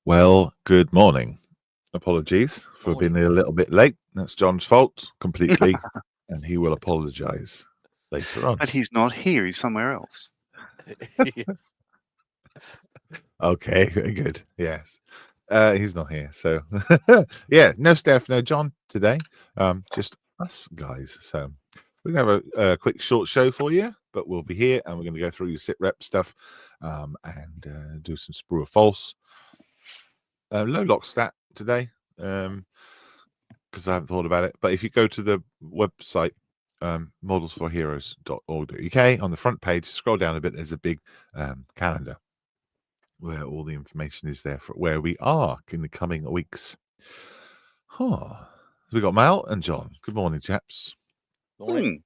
Well, good morning. Apologies for being a little bit late. That's John's fault completely, and he will apologise later on. But he's not here. He's somewhere else. Okay, very good. Yes. He's not here. So, yeah, no Steph, no John today. Just us guys. So, we're going to have a quick short show for you, but we'll be here and we're going to go through your sit rep stuff and do some sprue or false. Low lock stat today because I haven't thought about it. But if you go to the website, modelsforheroes.org.uk, on the front page, scroll down a bit, there's a big calendar where all the information is there for where we are in the coming weeks. So we got Mal and John. Good morning, chaps. Morning.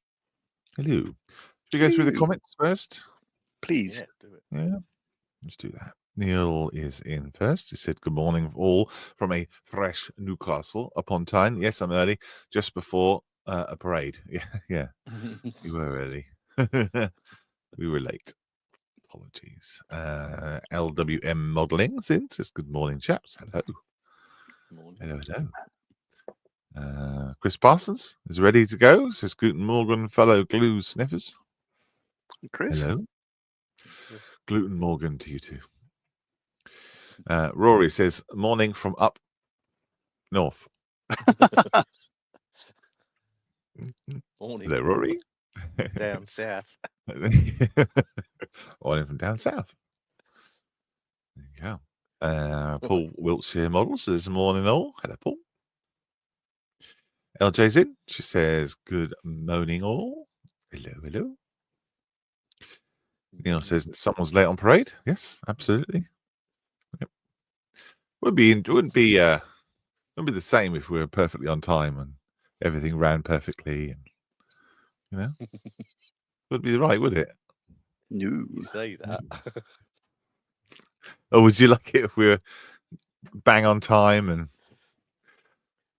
Hello. Should we go through the comments first? Please. Yeah, do it. Yeah, let's do that. Neil is in first. He said, good morning all from a fresh Newcastle upon Tyne. Yes, I'm early, just before a parade. Yeah. We were early. We were late. Apologies. LWM Modelling says, good morning, chaps. Hello. Morning. Hello. Chris Parsons is ready to go. Says, Guten Morgen, fellow glue sniffers. Chris. Hello. Gluten Morgan to you too. Rory says, morning from up north. Morning. Hello, Rory. Down south. Morning from down south. There you go. Paul Wiltshire Model says, morning all. Hello, Paul. LJ's in. She says, good morning all. Hello. Neil says, someone's late on parade. Yes, absolutely. Yep. Wouldn't be the same if we were perfectly on time and everything ran perfectly, and wouldn't be right, would it? No. You say that. Or would you like it if we were bang on time? And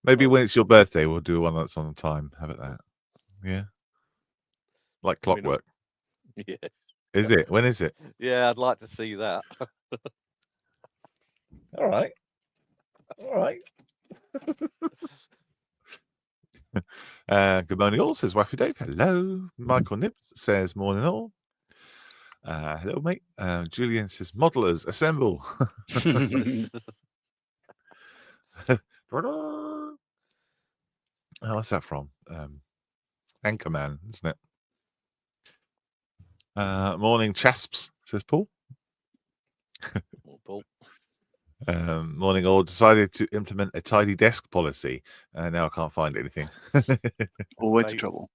maybe when it's your birthday, we'll do one that's on time. How about that? Yeah, like clockwork. Yeah. Is it? When is it? Yeah, I'd like to see that. All right. Good morning all, says Waffy Dave. Hello. Michael Nips says morning all. Hello, mate. Julian says modelers assemble. What's that from? Anchorman, isn't it? Morning chasps, says Paul. Paul. Morning all. Decided to implement a tidy desk policy. Now I can't find anything. Always trouble.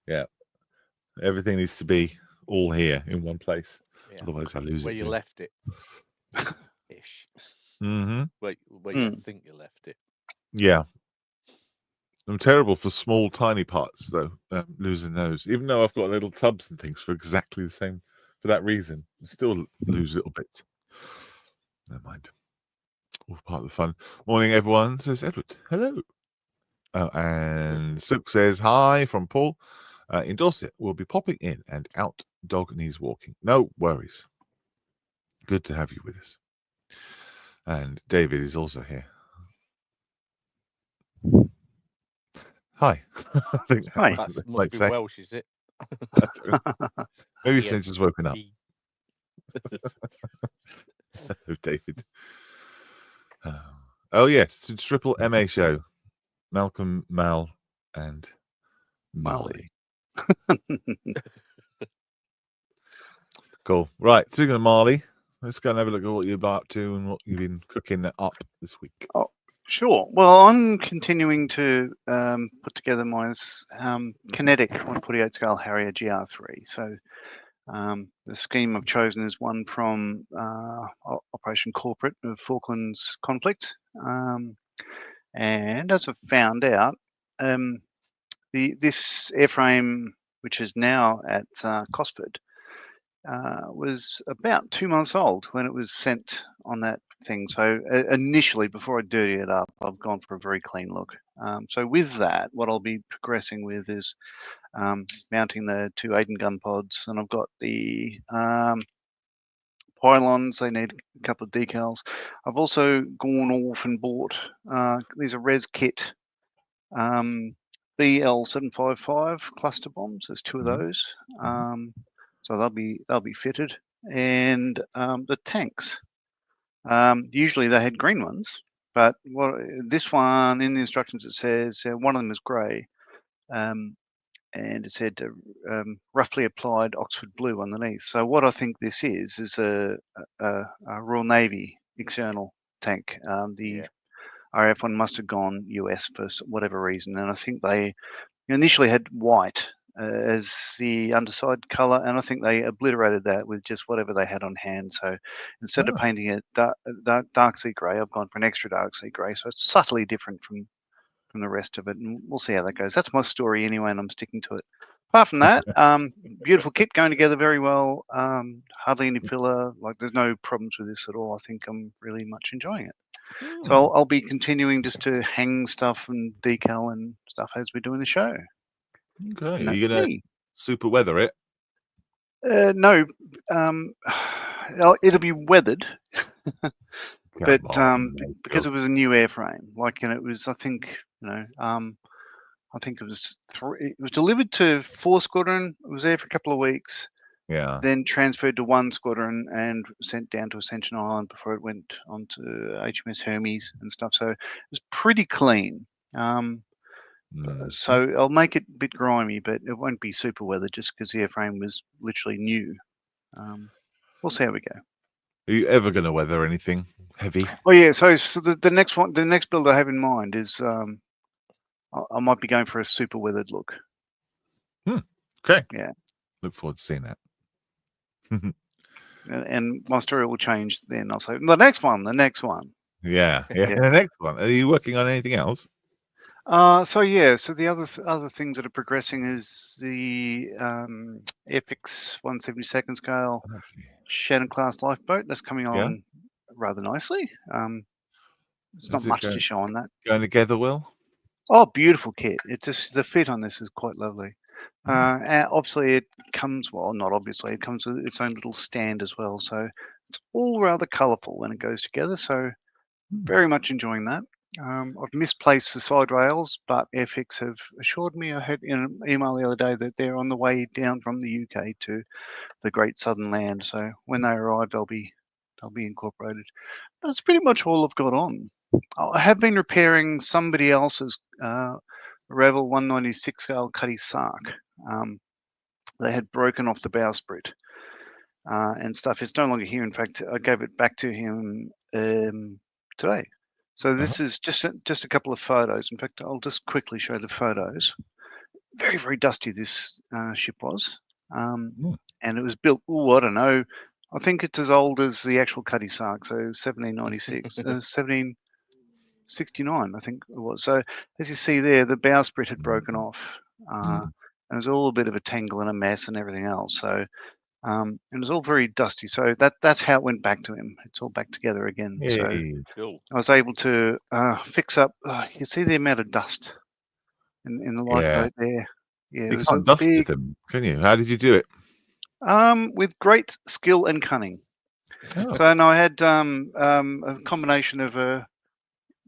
Yeah. Everything needs to be all here in one place. Yeah. Otherwise I lose where it. Where you left it. Ish. Mm-hmm. Where you think you left it. Yeah. I'm terrible for small, tiny parts, though, losing those. Even though I've got little tubs and things for exactly the same, for that reason, I still lose little bits. Never mind. all part of the fun. Morning, everyone, says Edward. Hello. Oh, and Silk says hi from Paul. In Dorset, we'll be popping in and out. Dog needs walking. No worries. Good to have you with us. And David is also here. Hi. I think Hi. That might must be say. Welsh, is it? Maybe Yeah. since just woken up. Oh, David. Oh, yes. It's Triple MA show. Malcolm, Mal, and Molly. Cool. Right. Speaking of Marley, let's go and have a look at what you're up to and what you've been cooking up this week. Oh, sure. Well, I'm continuing to put together my kinetic 148 scale Harrier GR3. So the scheme I've chosen is one from Operation Corporate of Falklands conflict. And as I've found out, this airframe, which is now at Cosford, was about 2 months old when it was sent on that thing. So initially, before I dirty it up, I've gone for a very clean look. So with that, what I'll be progressing with is mounting the 2 Aden gun pods, and I've got the pylons. They need a couple of decals. I've also gone off and bought these are res kit BL755 cluster bombs. There's 2 of those. So they'll be fitted, and the tanks. Usually they had green ones, but this one in the instructions it says one of them is grey, and it said roughly applied Oxford blue underneath. So what I think this is a Royal Navy external tank. The RAF one must have gone US for whatever reason, and I think they initially had white as the underside colour, and I think they obliterated that with just whatever they had on hand. So instead of painting it dark sea grey, I've gone for an extra dark sea grey, so it's subtly different from the rest of it, and we'll see how that goes. That's my story anyway, and I'm sticking to it. Apart from that, beautiful kit going together very well. Hardly any filler. Like there's no problems with this at all. I think I'm really much enjoying it. So I'll be continuing just to hang stuff and decal and stuff as we do in the show. Okay. Are you going to super weather it? No. It'll be weathered. But because it was a new airframe, and it was, I think, I think it was it was delivered to 4 Squadron. It was there for a couple of weeks. Yeah. Then transferred to 1 Squadron and sent down to Ascension Island before it went on to HMS Hermes and stuff. So it was pretty clean. So I'll make it a bit grimy, but it won't be super weather just because the airframe was literally new. We'll see how we go. Are you ever going to weather anything heavy? Oh yeah, so the next one, the next build I have in mind is I might be going for a super weathered look. Okay. Yeah. Look forward to seeing that. And my story will change then. I'll say the next one. Yeah. The next one. Are you working on anything else? So the other things that are progressing is the Epix 1/72 scale Shannon class lifeboat that's coming on rather nicely. There's not much to show on that. Going together well? Oh, beautiful kit. It's just the fit on this is quite lovely. And obviously it comes, well, not obviously, it comes with its own little stand as well. So it's all rather colourful when it goes together. So very much enjoying that. I've misplaced the side rails, but Airfix have assured me, I had in an email the other day, that they're on the way down from the UK to the Great Southern Land. So when they arrive, they'll be incorporated. That's pretty much all I've got on. I have been repairing somebody else's Revel 196 scale Cuddy Sark. They had broken off the bowsprit and stuff. It's no longer here. In fact, I gave it back to him today. So this is just a couple of photos. In fact, I'll just quickly show the photos. Very, very dusty this ship was. And it was built, I don't know, I think it's as old as the actual Cuddy Sark, so 1796, 1769, I think it was. So as you see there, the bowsprit had broken off. And it was all a bit of a tangle and a mess and everything else. So and it was all very dusty. So that's how it went back to him. It's all back together again. So Yay. Cool. I was able to fix up. You see the amount of dust in the lifeboat there. Yeah, it You was a can't dust big. with them, can you? How did you do it? With great skill and cunning. Oh. So no, I had a combination of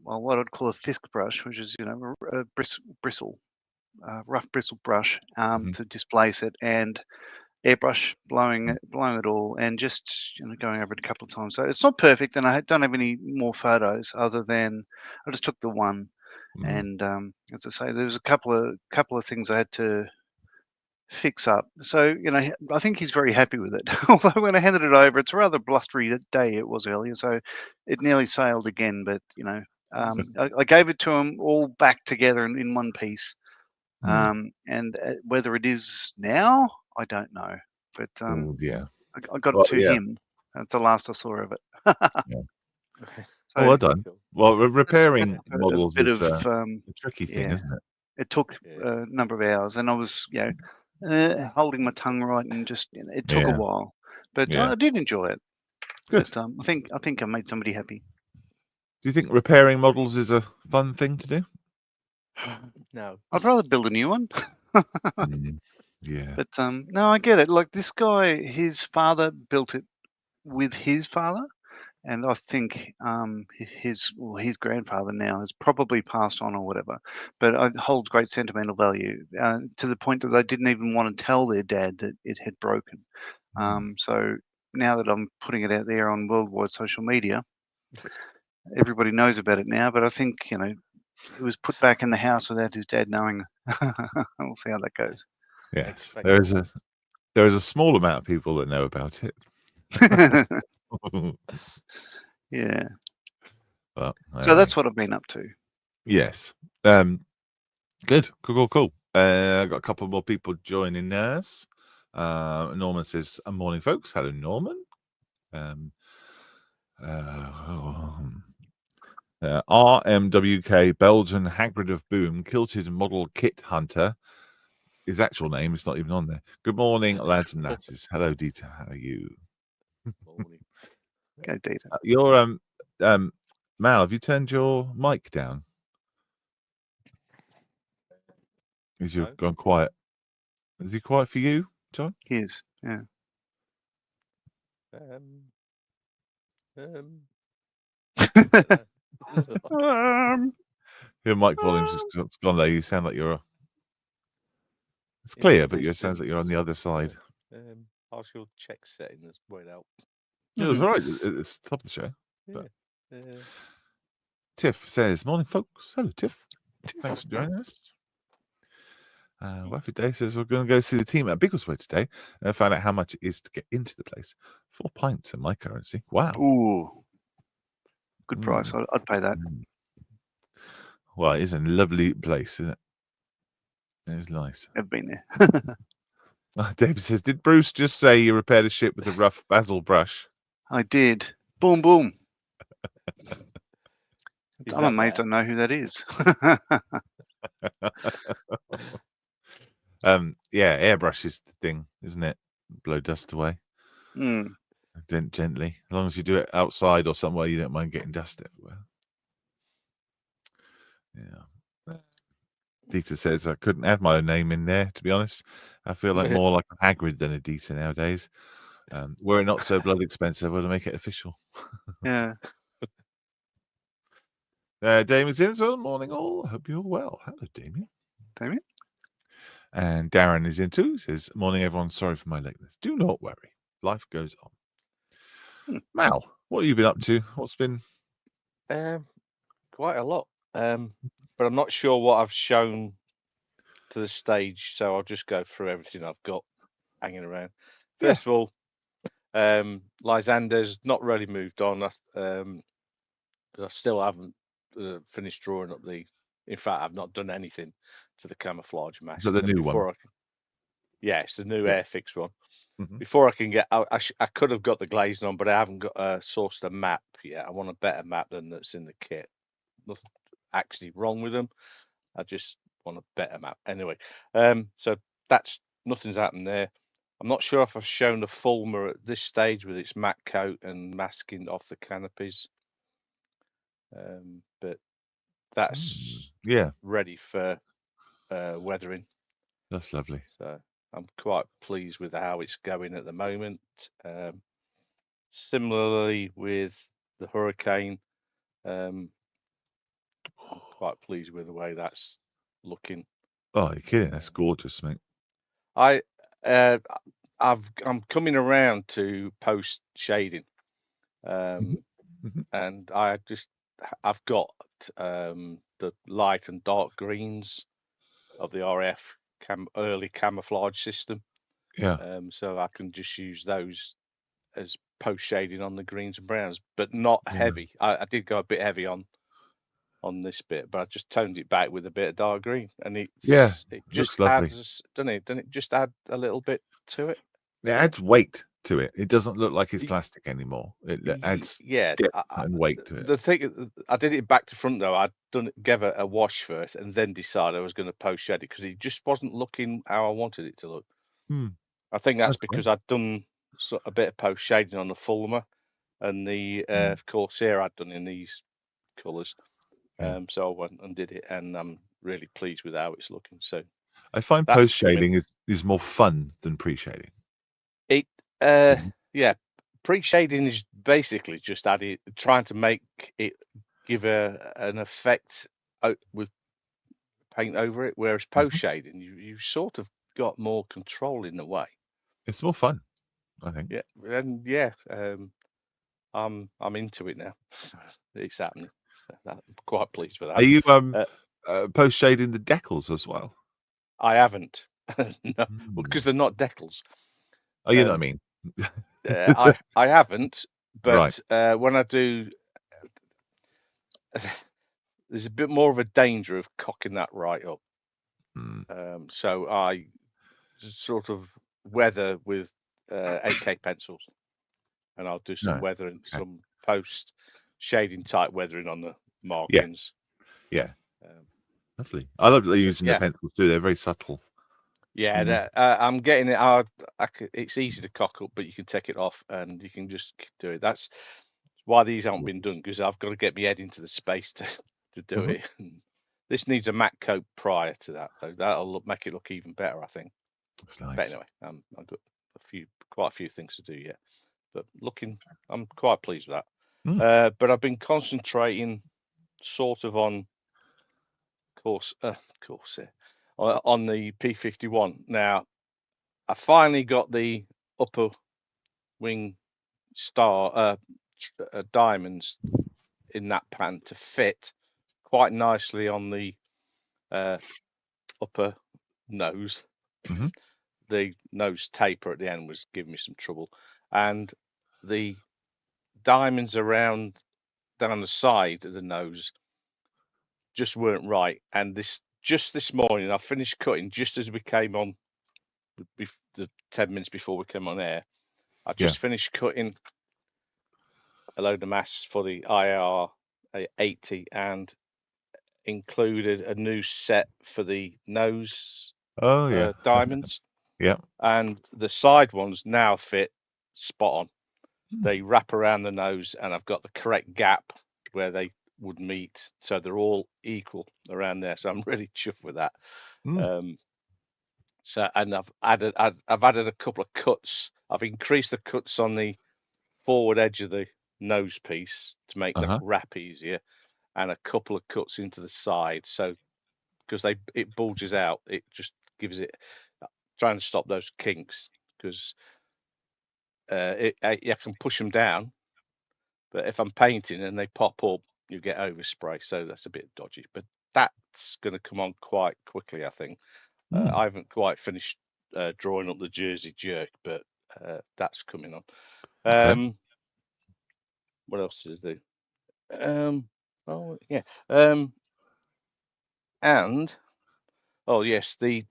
what I'd call a fisk brush, which is a bristle, rough bristle brush to displace it, and airbrush blowing it all, and just going over it a couple of times. So it's not perfect, and I don't have any more photos other than I just took the one, and as I say, there was a couple of things I had to fix up. So I think he's very happy with it. Although when I handed it over, it's a rather blustery day it was earlier, so it nearly sailed again. But I gave it to him all back together in one piece. And whether it is now, I don't know. But Oh, yeah. I got Well, it to yeah. him. That's the last I saw of it. Yeah. So Well done. Cool. Well, it repairing took a models bit is of a tricky thing, yeah. isn't it? It took Yeah. a number of hours, and I was holding my tongue right, and just it took a Yeah. while, but Yeah. I did enjoy it. Good. But I think I made somebody happy. Do you think repairing models is a fun thing to do? No. I'd rather build a new one. Yeah. But no, I get it. Like this guy, his father built it with his father, and I think his grandfather now has probably passed on or whatever. But it holds great sentimental value to the point that they didn't even want to tell their dad that it had broken. So now that I'm putting it out there on worldwide social media, everybody knows about it now. But I think it was put back in the house without his dad knowing. We'll see how that goes. Yes. Expect There is a small amount of people that know about it. Yeah. But So that's what I've been up to. yes. Good. Cool. Got a couple more people joining us. Norman says, "Morning, folks." Hello, Norman. RMWK Belgian Hagrid of Boom Kilted Model Kit Hunter. His actual name is not even on there. Good morning, lads and lasses. Hello, Dieter. How are you? morning. Go data. Your Mal, have you turned your mic down? Is you No. gone quiet? Is he quiet for you, John? He is. Yeah. Your mic volume's just gone low. You sound like you're. It's clear, but it sounds like you're on the other side. Partial check settings won't help. It was all right. It's the top of the show. Yeah. Tiff says, "Morning, folks. Hello, Tiff. Thanks for joining us." Waffy Day says, "We're going to go see the team at Biggleswade today and find out how much it is to get into the place. 4 pints in my currency. Wow. Ooh. Good price. I'd pay that. Well, it is a lovely place, isn't it? It is nice. I've been there. David says, "Did Bruce just say you repaired a ship with a rough basil brush?" I did. Boom, boom. Is I'm that amazed there? I know who that is. Yeah, airbrush is the thing, isn't it? Blow dust away. Gently. As long as you do it outside or somewhere you don't mind getting dust everywhere. Yeah. Dieter says, "I couldn't add my own name in there, to be honest. I feel like more like a Hagrid than a Dieter nowadays. Were it not so blood expensive, I would make it official." Yeah. Damien's in as well. Morning, all. I hope you're well. Hello, Damien. Damien? And Darren is in too. Says, "Morning, everyone. Sorry for my lateness. Do not worry. Life goes on." Mal, what have you been up to? What's been? Quite a lot. But I'm not sure what I've shown to the stage, so I'll just go through everything I've got hanging around. First of all, Lysander's not really moved on because I still haven't finished drawing up the. In fact, I've not done anything to the camouflage mask. Is that the new one? Yeah, it's the new Airfix one. Mm-hmm. Before I can get, I could have got the glazing on, but I haven't got sourced a map yet. I want a better map than that's in the kit. Nothing actually wrong with them. I just want a better map. Anyway, so that's nothing's happened there. I'm not sure if I've shown the Fulmer at this stage with its matte coat and masking off the canopies, but that's Yeah, ready for weathering. that's lovely. So I'm quite pleased with how it's going at the moment. Similarly with the Hurricane, I'm quite pleased with the way that's looking. Oh, you're kidding? That's gorgeous, mate. I'm coming around to post shading, Mhm. and I've got the light and dark greens of the RF early camouflage system, Yeah, so I can just use those as post shading on the greens and browns, but not yeah, heavy. I did go a bit heavy on this bit, but I just toned it back with a bit of dark green, and it just looks lovely. adds, doesn't it? Doesn't it just add a little bit to it? It adds weight to it. It doesn't look like it's plastic anymore. It adds Yeah, depth and weight to it. the thing, I did it back to front though. Gave it a wash first, and then decided I was going to post shed it because it just wasn't looking how I wanted it to look. I think that's because I'd done a bit of post shading on the Fulmer and the Corsair I'd done in these colours. So I went and did it, and I'm really pleased with how it's looking. So I find that's post shading is more fun than pre shading. it. Yeah, pre-shading is basically just trying to make it give an effect with paint over it, whereas post-shading you sort of got more control in a way. It's more fun, I think. Yeah, and yeah, I'm into it now. So it's happening. So I'm quite pleased with that. Are you post shading the decals as well? I haven't. No, because they're not decals. Oh, you know what I mean. I haven't, but Right. when I do, there's a bit more of a danger of cocking that right up. So I sort of weather with 8K pencils, and I'll do some No. weathering, Okay. some post shading type weathering on the Yeah. markings. Yeah. Lovely. I love using the yeah. pencils too. They're very subtle. Yeah, I'm getting it. It's easy to cock up, but you can take it off and you can just do it. That's why these haven't been done, because I've got to get my head into the space to do it. And this needs a matte coat prior to that, though. That'll make it look even better, I think. That's nice. But anyway, I've got quite a few things to do yet. But I'm quite pleased with that. But I've been concentrating sort of on Corsair on the P51. Now, I finally got the upper wing star diamonds in that pan to fit quite nicely on the upper nose. The nose taper at the end was giving me some trouble, and the diamonds around down the side of the nose just weren't right. And this morning I finished cutting just as we came on, the 10 minutes before we came on air. I just finished cutting a load of masks for the IR 80 and included a new set for the nose diamonds. Yeah. And the side ones now fit spot on. They wrap around the nose, and I've got the correct gap where they would meet, so they're all equal around there. So I'm really chuffed with that. So, and I've added a couple of cuts. I've increased the cuts on the forward edge of the nose piece to make the wrap easier, and a couple of cuts into the side. So because it bulges out, it just gives it, trying to stop those kinks, because I can push them down, but if I'm painting and they pop up, you get overspray. So that's a bit dodgy, but that's going to come on quite quickly, I think. I haven't quite finished drawing up the Jersey jerk, but that's coming on. What else did I do? Oh yeah. And oh yes, the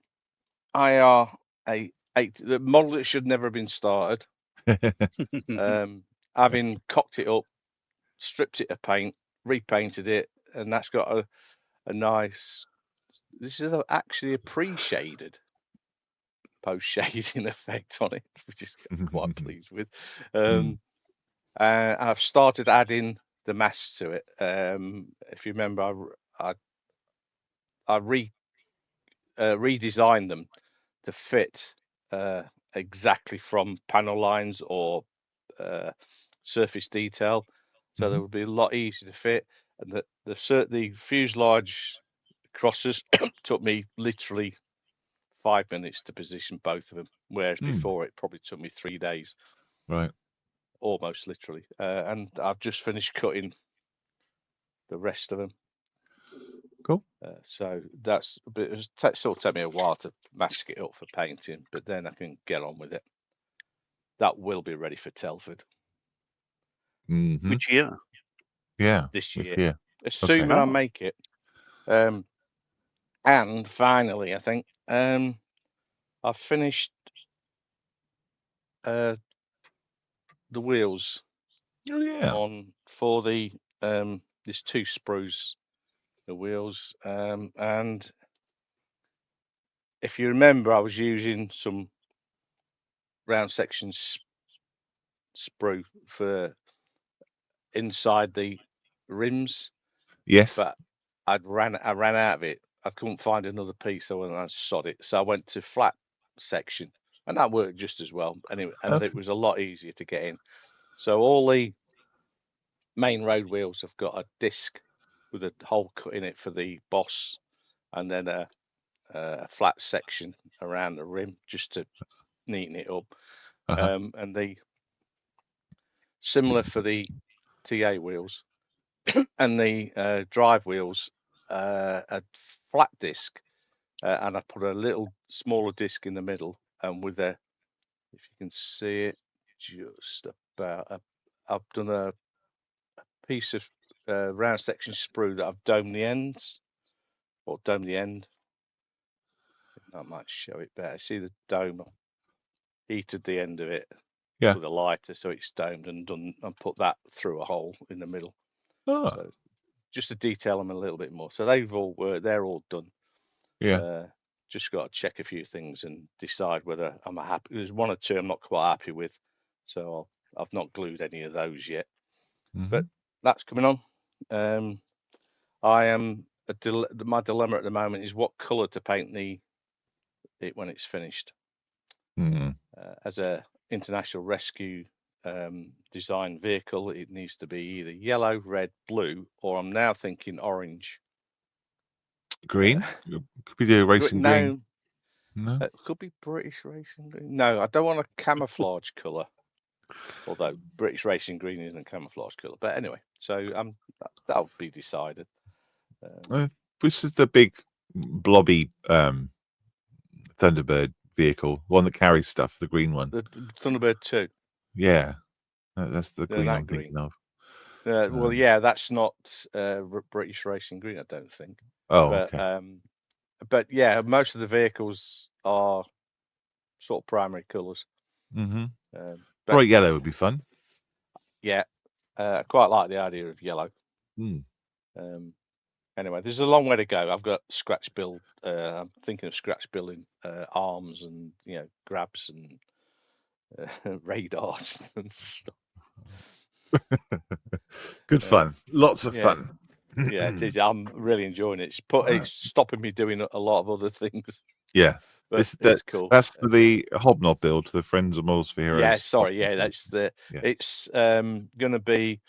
IR 8, the model that should never have been started. Having cocked it up, stripped it of paint, repainted it, and that's got a nice. This is actually a pre-shaded post-shading effect on it, which is quite pleased with. Mm. I've started adding the masks to it. If you remember, I redesigned them to fit exactly from panel lines or surface detail, so they would be a lot easier to fit. And the fuselage crosses took me literally 5 minutes to position both of them, whereas before it probably took me 3 days. Right. Almost literally. And I've just finished cutting the rest of them. Cool. So that's a bit. It'll sort of take me a while to mask it up for painting, but then I can get on with it. That will be ready for Telford. Which year? Yeah. This year. Yeah. As soon as I Oh. make it. And finally, I think I've finished the wheels. Oh yeah. On for the there's 2 sprues, the wheels, and if you remember, I was using some round section sprue for inside the rims. Yes. But I ran out of it. I couldn't find another piece, so I sod it. So I went to flat section, and that worked just as well. Anyway, and it was a lot easier to get in. So all the main road wheels have got a disc with a hole cut in it for the boss, and then a flat section around the rim just to neaten it up. And the similar for the TA wheels and the drive wheels, a flat disc, and I put a little smaller disc in the middle, and with a, if you can see it, just about, I've done a piece of round section sprue that I've domed the ends, or domed the end. That might show it better. See the dome? I heated the end of it with a lighter, so it's domed, and put that through a hole in the middle. So just to detail them a little bit more. So they've all worked. They're all done. Yeah. Just got to check a few things and decide whether I'm happy. There's 1 or 2 I'm not quite happy with, so I've not glued any of those yet. But that's coming on. I am my dilemma at the moment is what colour to paint it when it's finished. As a international rescue design vehicle, it needs to be either yellow, red, blue, or I'm now thinking orange. Green? Could be the racing green. No, it could be British racing green. No, I don't want a camouflage colour. Although British racing green isn't a camouflage colour, but anyway, so that'll be decided. Which is the big blobby Thunderbird vehicle, one that carries stuff, the green one. The Thunderbird 2. Yeah, that's the green I'm green. thinking of. Well, yeah, that's not British racing green, I don't think. Oh, but, okay. But yeah, most of the vehicles are sort of primary colours. Bright yellow would be fun. Yeah, I quite like the idea of yellow. Anyway, there's a long way to go. I've got scratch build. I'm thinking of scratch building arms and grabs and radars and stuff. Good fun. Lots of fun. Yeah, it is. I'm really enjoying it. It's stopping me doing a lot of other things. Yeah, but it's cool. That's for the hobnob build, the Friends of Models for Heroes. Yeah, sorry. Yeah, that's the. Yeah. It's going to be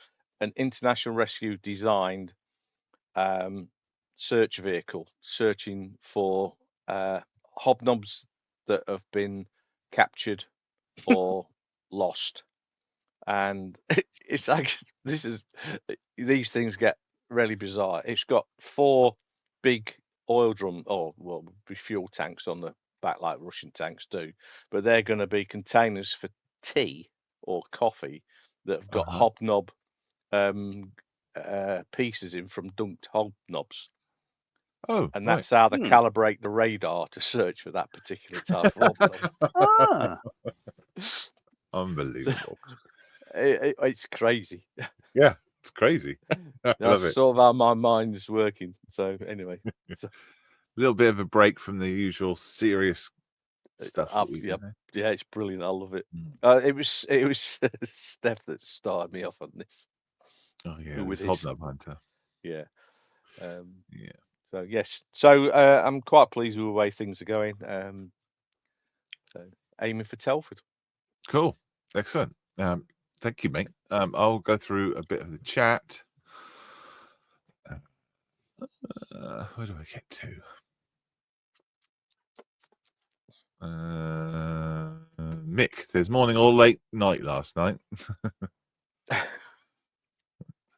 an international rescue designed search vehicle, searching for hobnobs that have been captured or lost. And it's actually these things get really bizarre. It's got 4 big oil drum, fuel tanks on the back like Russian tanks do, but they're going to be containers for tea or coffee that have got hobnob pieces in from dunked hobnobs. Oh, and that's how they calibrate the radar to search for that particular type of hobnob. Unbelievable. It's crazy. Yeah, it's crazy. That's sort of how my mind is working. So anyway, a little bit of a break from the usual serious stuff. That we've been Yeah, it's brilliant. I love it. Mm. It was Steph that started me off on this. Oh yeah, with this Hobnob Hunter. Yeah. Yeah. So yes. So I'm quite pleased with the way things are going. So aiming for Telford. Cool. Excellent. Thank you, mate. I'll go through a bit of the chat. Where do I get to? Mick says, morning or late night last night.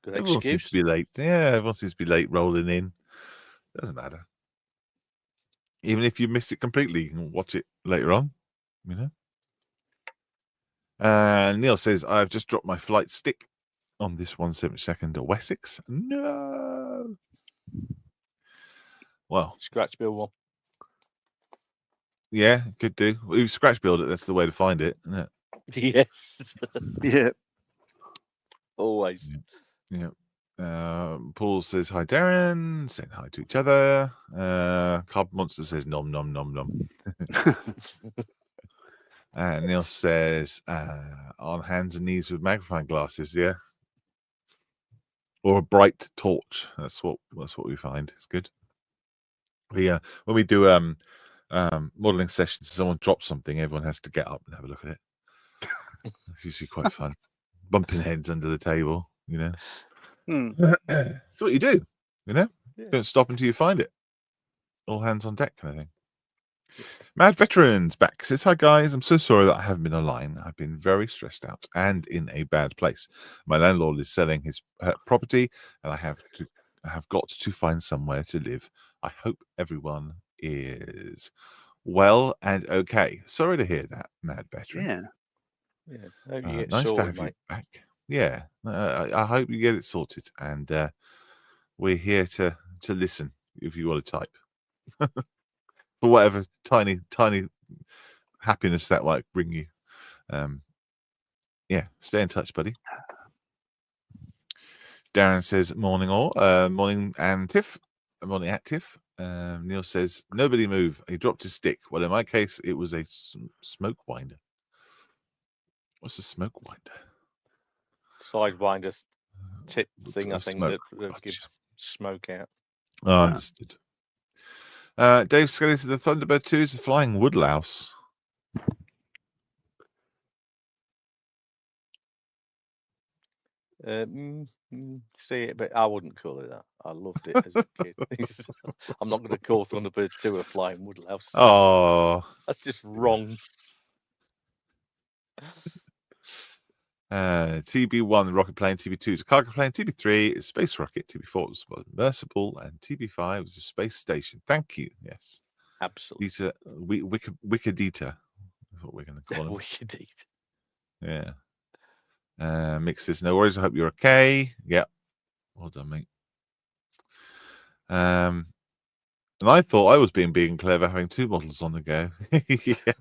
Good Everyone seems excuse. to be late. Yeah, everyone seems to be late rolling in. Doesn't matter. Even if you miss it completely, you can watch it later on, you know. Neil says, I've just dropped my flight stick on this 172nd of Wessex. No. Well, Scratch bill one. Yeah, could do. We scratch build it. That's the way to find it, isn't it? Yes. Yeah. Always. Yeah. Paul says hi, Darren. Saying hi to each other. Carb Monster says nom nom nom nom. Neil says on hands and knees with magnifying glasses. Yeah, or a bright torch. That's what we find. It's good. When we do modeling sessions, someone drops something, everyone has to get up and have a look at it. It's usually quite fun. Bumping heads under the table, you know. That's what you do, you know. Yeah. Don't stop until you find it. All hands on deck, kind of thing. Yeah. Mad Veterans back says, hi guys, I'm so sorry that I haven't been online. I've been very stressed out and in a bad place. My landlord is selling his property, and I have got to find somewhere to live. I hope everyone is well and okay. Sorry to hear that, Mad Veteran. Yeah. Nice sorted, to have mate. you back. Yeah, I hope you get it sorted, and we're here to listen if you want to type for whatever tiny happiness that might bring you. Yeah, stay in touch, buddy. Darren says morning all, morning and Tiff, morning at Tiff. Neil says nobody move. He dropped his stick. Well, in my case, it was a smoke winder. What's a smoke winder? Sidewinder tip thing, I think, smoke. that gives smoke out. Oh, understood. Dave Skelly says the Thunderbird 2 is a flying woodlouse. See it, but I wouldn't call it that. I loved it as a kid. I'm not going to call Thunderbird 2 a flying woodlouse. Oh, that's just wrong. TB1 rocket plane, TB2 is a cargo plane, TB3 is space rocket, TB4 is submersible, and TB5 is a space station. Thank you. Yes, absolutely. Wikidata is what we're going to call him. Wikidata. Yeah. Mick says no worries. I hope you're okay. Yeah. Well done, mate. And I thought I was being clever, having two models on the go. Yeah.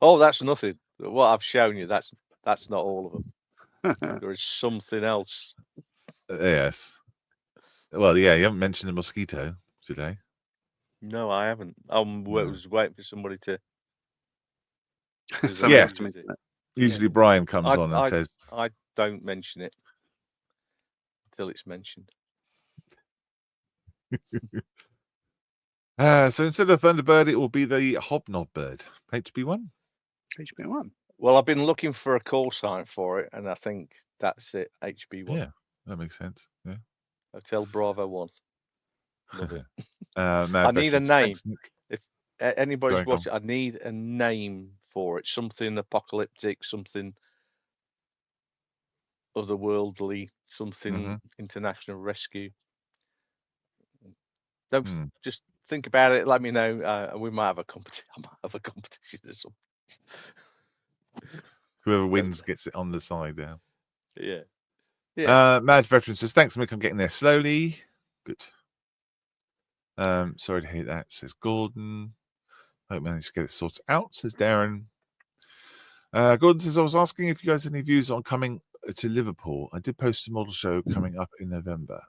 Oh, that's nothing. What I've shown you, that's not all of them. There is something else. Yes. Well, yeah, you haven't mentioned a mosquito today. No, I haven't. I was waiting for somebody to. Yeah. Usually Brian comes on and says, I don't mention it until it's mentioned. So instead of Thunderbird, it will be the Hobnob Bird. HB1? HB1. Well, I've been looking for a call sign for it, and I think that's it, HB1. Yeah, that makes sense. Yeah. Hotel Bravo 1. Love it. I need a name. If anybody's watching, I need a name for it. Something apocalyptic, something otherworldly, something international rescue. Don't just think about it. Let me know. We might have a competition. I might have a competition or something. Whoever wins gets it on the side now. Yeah. Mad Veteran says, thanks, Mick. I'm getting there slowly. Good. Sorry to hear that, says Gordon. Hope managed to get it sorted out, says Darren. Gordon says, I was asking if you guys had any views on coming to Liverpool. I did post a model show coming up in November.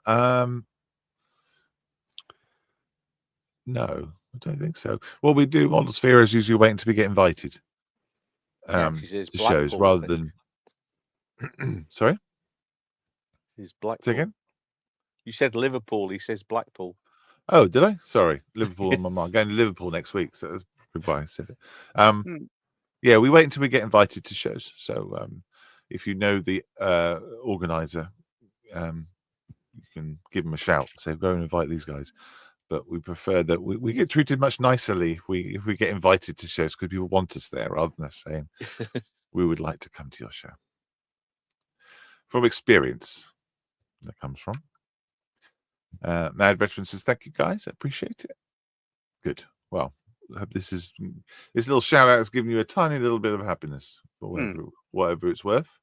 No. I don't think so. Well, we do Model Sphere as usually waiting to get invited. She says To shows Blackpool, I rather think. than. Sorry? He's Say Blackpool. again? You said Liverpool. He says Blackpool. Oh, did I? Sorry. Liverpool on my Yes. mind. Going to Liverpool next week. So that's probably why I said it. Hmm. Yeah, we wait until we get invited to shows. So if you know the organizer, you can give them a shout. Say, go and invite these guys. But we prefer that we get treated much nicerly if we get invited to shows because people want us there rather than us saying we would like to come to your show. From experience, that comes from. Mad Veteran says, thank you guys. I appreciate it. Good. Well, I hope this little shout out has given you a tiny little bit of happiness for whatever it's worth.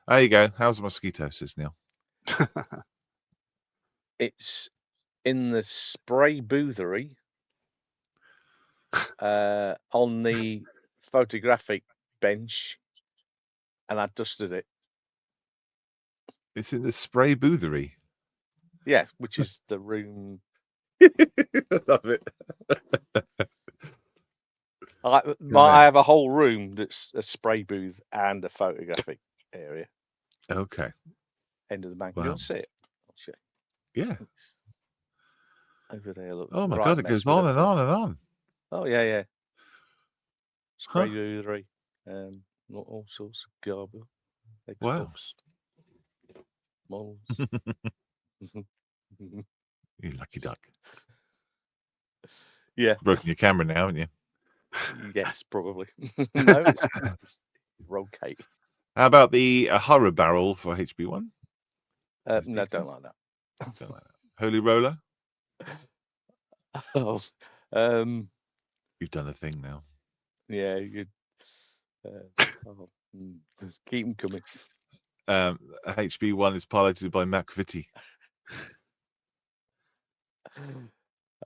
There you go. How's the mosquito, says Neil? It's in the spray boothery on the photographic bench, and I dusted it. It's in the spray boothery. Yeah, which is the room. I love it. I have a whole room that's a spray booth and a photographic area. Okay. End of the bank. Wow. You want to see it? I'll show you. Yeah. It's over there. Look. Oh my God! It goes on and on and on. Oh yeah. Spray boothery, all sorts of garbage. Wow. Models. You lucky duck. Yeah. Broken your camera now, haven't you? Yes, probably. No, it's rotate. How about the horror barrel for HB1? No, don't like that. Don't like that. Holy roller? Oh, You've done a thing now. Yeah, you just keep them coming. HB1 is piloted by McVitie.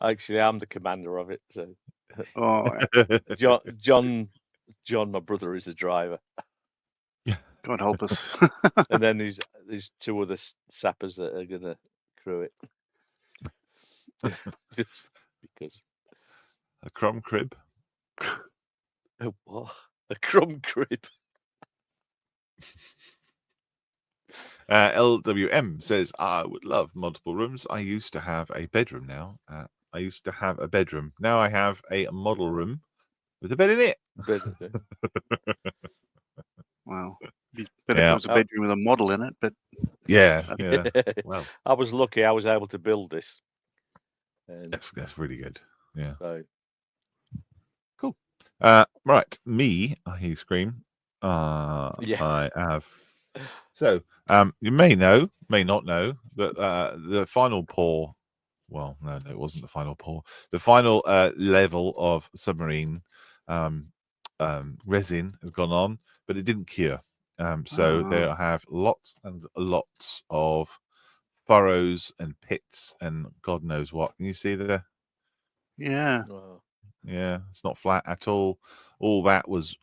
Actually, I'm the commander of it. So, John, my brother, is the driver. God help us. And then there's two other sappers that are gonna crew it. Just because. A crumb crib. A what? A crumb crib. LWM says, I would love multiple rooms. I used to have a bedroom now. I used to have a bedroom. Now I have a model room with a bed in it. Wow. Be better if it was a bedroom with a model in it, but yeah. Well, I was lucky I was able to build this. That's really good. Yeah. So. Cool. Right. Me, I hear you scream. I have. So, you may not know that the final pour. Well, no, it wasn't the final pour. The final level of submarine resin has gone on, but it didn't cure. So there have lots and lots of furrows and pits and God knows what. Can you see there? Yeah. Yeah, it's not flat at all. All that was,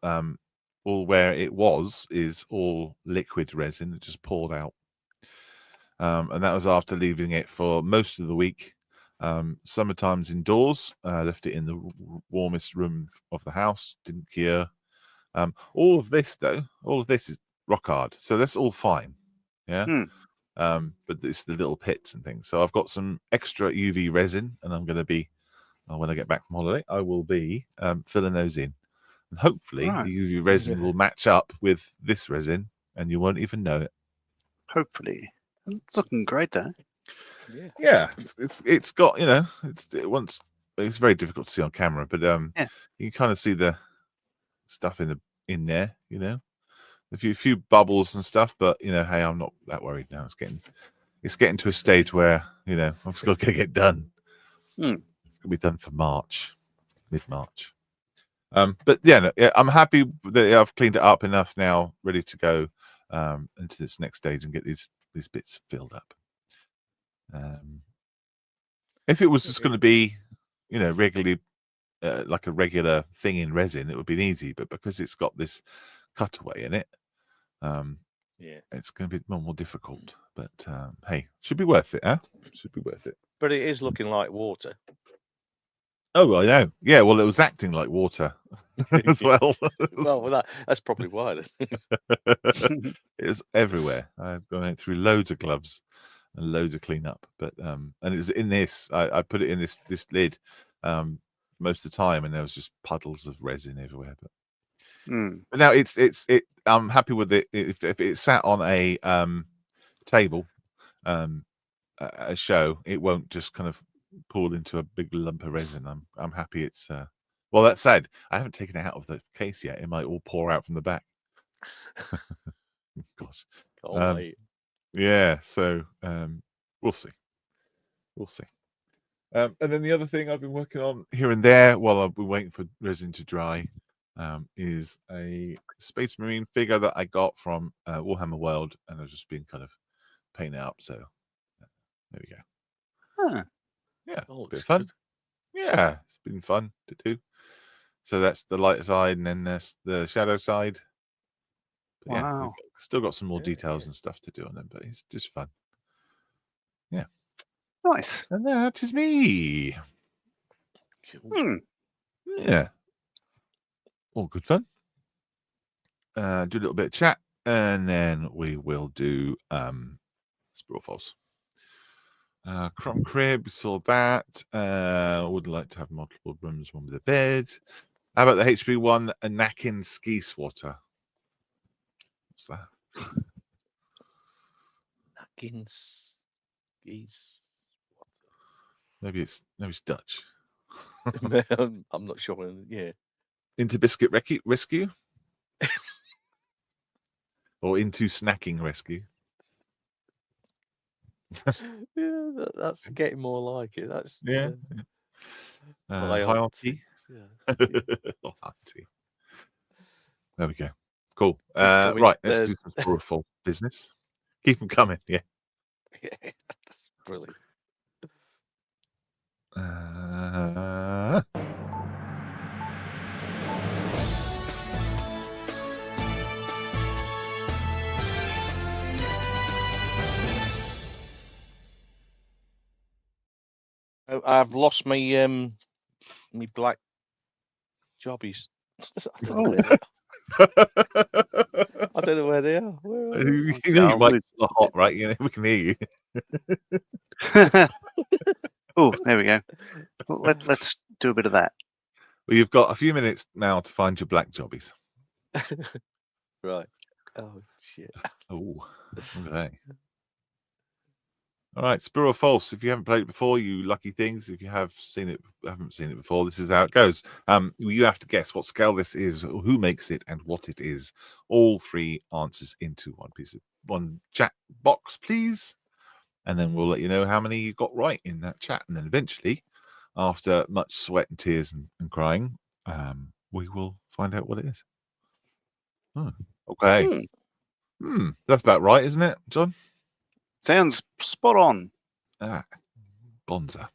all where it was is all liquid resin that just poured out. And that was after leaving it for most of the week. Summertimes indoors, left it in the warmest room of the house, didn't cure. All of this is rock hard, so that's all fine. Yeah. But it's the little pits and things. So I've got some extra UV resin, and I'm going to be, when I get back from holiday, I will be filling those in, and hopefully the UV resin will match up with this resin, and you won't even know it. Hopefully, it's looking great though. Yeah, it's got, it's very difficult to see on camera, but you can kind of see the stuff in there, a few bubbles and stuff, but hey, I'm not that worried now. It's getting to a stage where I'm just got to get done. It's gonna be done for mid-March. But I'm happy that I've cleaned it up enough now, ready to go into this next stage and get these bits filled up. If it was just going to be, regularly like a regular thing in resin, it would be easy. But because it's got this cutaway in it, it's going to be more difficult. But hey, should be worth it, huh? Should be worth it. But it is looking like water. Oh, I know. Yeah, well, it was acting like water as well. Well, that's probably why. It was everywhere. I went through loads of gloves and loads of cleanup, but and it was in this. I put it in this lid most of the time, and there was just puddles of resin everywhere. But now it's I'm happy with it. If it sat on a table, a show, it won't just kind of pull into a big lump of resin. I'm happy it's well, that said, I haven't taken it out of the case yet. It might all pour out from the back. Gosh. Wait. Yeah, so we'll see. And then the other thing I've been working on here and there while I've been waiting for resin to dry is a Space Marine figure that I got from Warhammer World, and I've just been kind of painting it up. So there we go. Huh. Yeah, Oh, bit of fun. Yeah, it's been fun to do. So that's the light side, and then there's the shadow side. But yeah, Wow. we've still got some more details and stuff to do on them, but it's just fun. Yeah. Nice. And that is me. Yeah. All good fun. Do a little bit of chat, and then we will do Sprawl Falls. Crumb Crib, saw that. Would like to have multiple rooms, one with a bed. How about the HP1 Anakin Ski Swatter? What's that? Anakin Ski Swatter. Maybe it's Dutch. I'm not sure. Yeah. Into Biscuit Rescue? Or into Snacking Rescue? Yeah, that's getting more like it. That's Yeah. high on on tea. Yeah. High tea. There we go. Cool. Can we, Right, let's do some powerful business. Keep them coming. Yeah. Yeah, that's brilliant. I've lost my my black jobbies. I don't know where they are. Where are they? You know, you might be hot, right? You know, we can hear you. Oh, there we go. Let's do a bit of that. Well, you've got a few minutes now to find your black jobbies. Right. Oh shit. Oh, look at that. All right, Spiro False. If you haven't played it before, you lucky things. If you haven't seen it before, this is how it goes. You have to guess what scale this is, who makes it, and what it is. All three answers into one chat box, please. And then we'll let you know how many you got right in that chat. And then eventually, after much sweat and tears and crying, we will find out what it is. Okay. That's about right, isn't it, John? Sounds spot on. Bonza.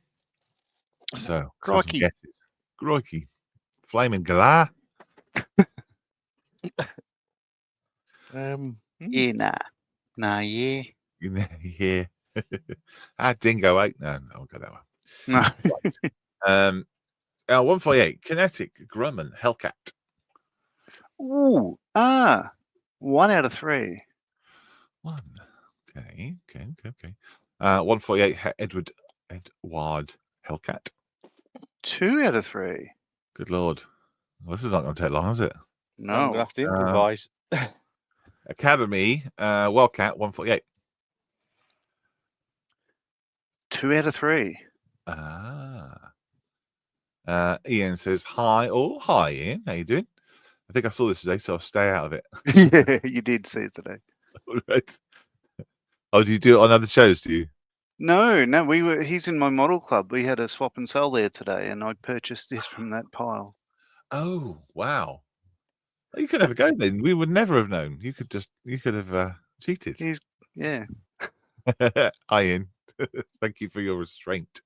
So, Crikey. some guesses. Crikey. Flaming Galah. Yeah, nah, yeah. Yeah. Dingo 8. No, I'll go that one. No. Right. 148. Kinetic Grumman Hellcat. Ooh, 1 out of 3. 1. Okay. 148. Edward Hellcat. 2 out of 3. Good Lord. Well, this is not going to take long, is it? No. I'm gonna have to improvise. Academy Wildcat 148. 2 out of 3. Ian says hi. Oh, hi, Ian. How you doing? I think I saw this today, so I'll stay out of it. Yeah, you did see it today. All right. Oh, do you do it on other shows? Do you? No, he's in my model club. We had a swap and sell there today, and I purchased this from that pile. Oh, wow. You could have a go then. We would never have known. You could have cheated. Yeah. Hi, Ian. Thank you for your restraint.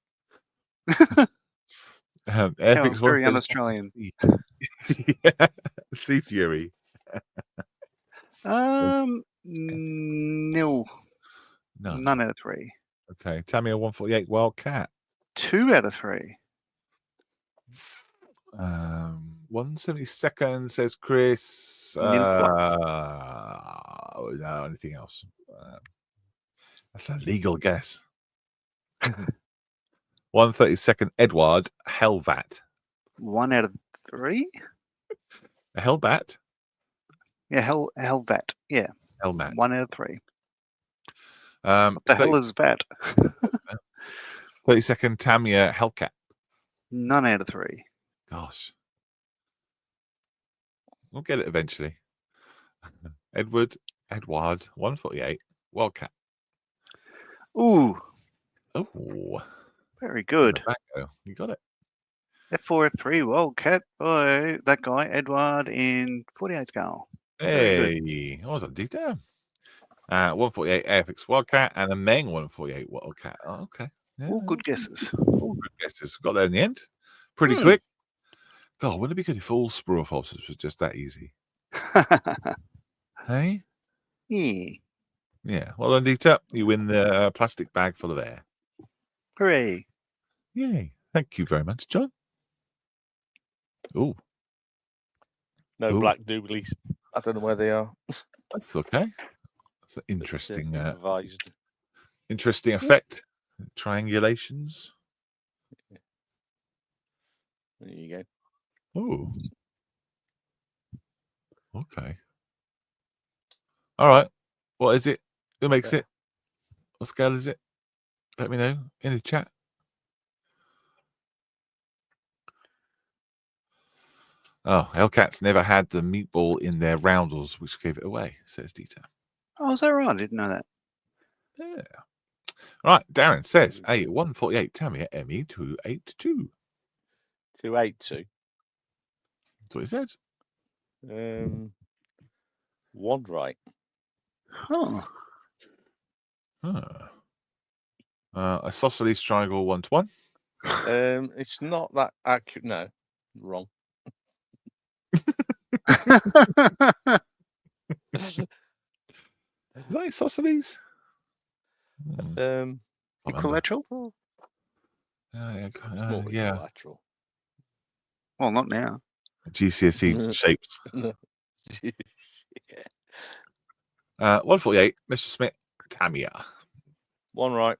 Very un-Australian. Yeah. Sea Fury. Nil. No. None out of 3. Okay. Tamia 148 Wildcat. 2 out of 3. 172nd says Chris. No, anything else? That's a legal guess. 132nd Edward Helvat. 1 out of 3. A Hellbat? Yeah, Hellvat. Yeah, Helmat. 1 out of 3. What The hell is that? 32nd Tamia Hellcat. None out of 3. Gosh. We'll get it eventually. Edward 148 Wildcat. Ooh, Oh, very good. you got it. F4, F3, Wildcat by that guy, Edward, in 48 scale. Hey, I was on detail. 148 Airfix Wildcat and a Meng 148 Wildcat. Oh, okay. Yeah. All good guesses. All good guesses. Got there in the end. Pretty quick. God, wouldn't it be good if all Sprue Fossils was just that easy? Hey? Yeah. Yeah. Well done, Dieter. You win the plastic bag full of air. Hooray. Yay. Thank you very much, John. Oh. No black doodlies. I don't know where they are. That's okay. That's an interesting improvised. Interesting effect. Triangulations. There you go. Oh. Okay. All right. What is it? Who makes it? What scale is it? Let me know in the chat. Oh, Hellcats never had the meatball in their roundels, which gave it away, says Dieter. Oh, is that right? I didn't know that. Yeah. Right. Darren says, a 148 Tamiya ME 282. 282. That's what he said. 1 right. Huh. Isosceles triangle 1-1. It's not that accurate. No, wrong. Is that isosceles? Equilateral? Yeah. Equilateral. Well, not now. GCSE shapes. Yeah. 148, Mr. Smith, Tamiya. 1 right.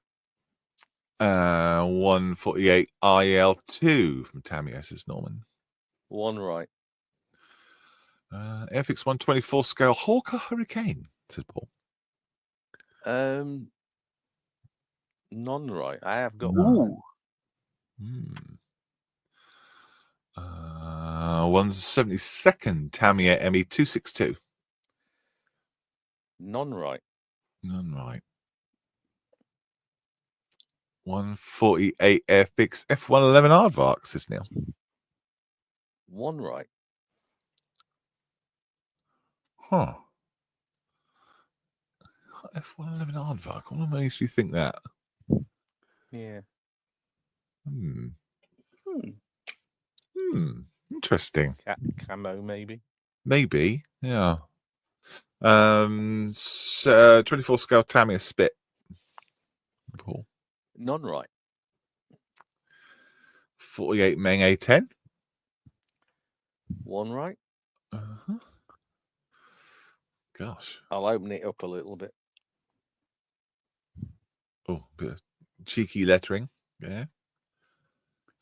148, IL2 from Tamiya, says Norman. 1 right. Airfix 124 scale Hawker Hurricane, says Paul. None right. I have got Ooh. 172nd Tamiya ME 262. None right. None right. 148 Airfix F111 Aardvark, says Neil. 1 right. Huh. F111 Aardvark. What makes you think that? Yeah. Interesting. Camo, maybe. Maybe. Yeah. 24 scale Tamiya Spit. Paul. None right. 48 Meng A10. 1 right. Gosh. I'll open it up a little bit. Oh, bit of cheeky lettering. Yeah.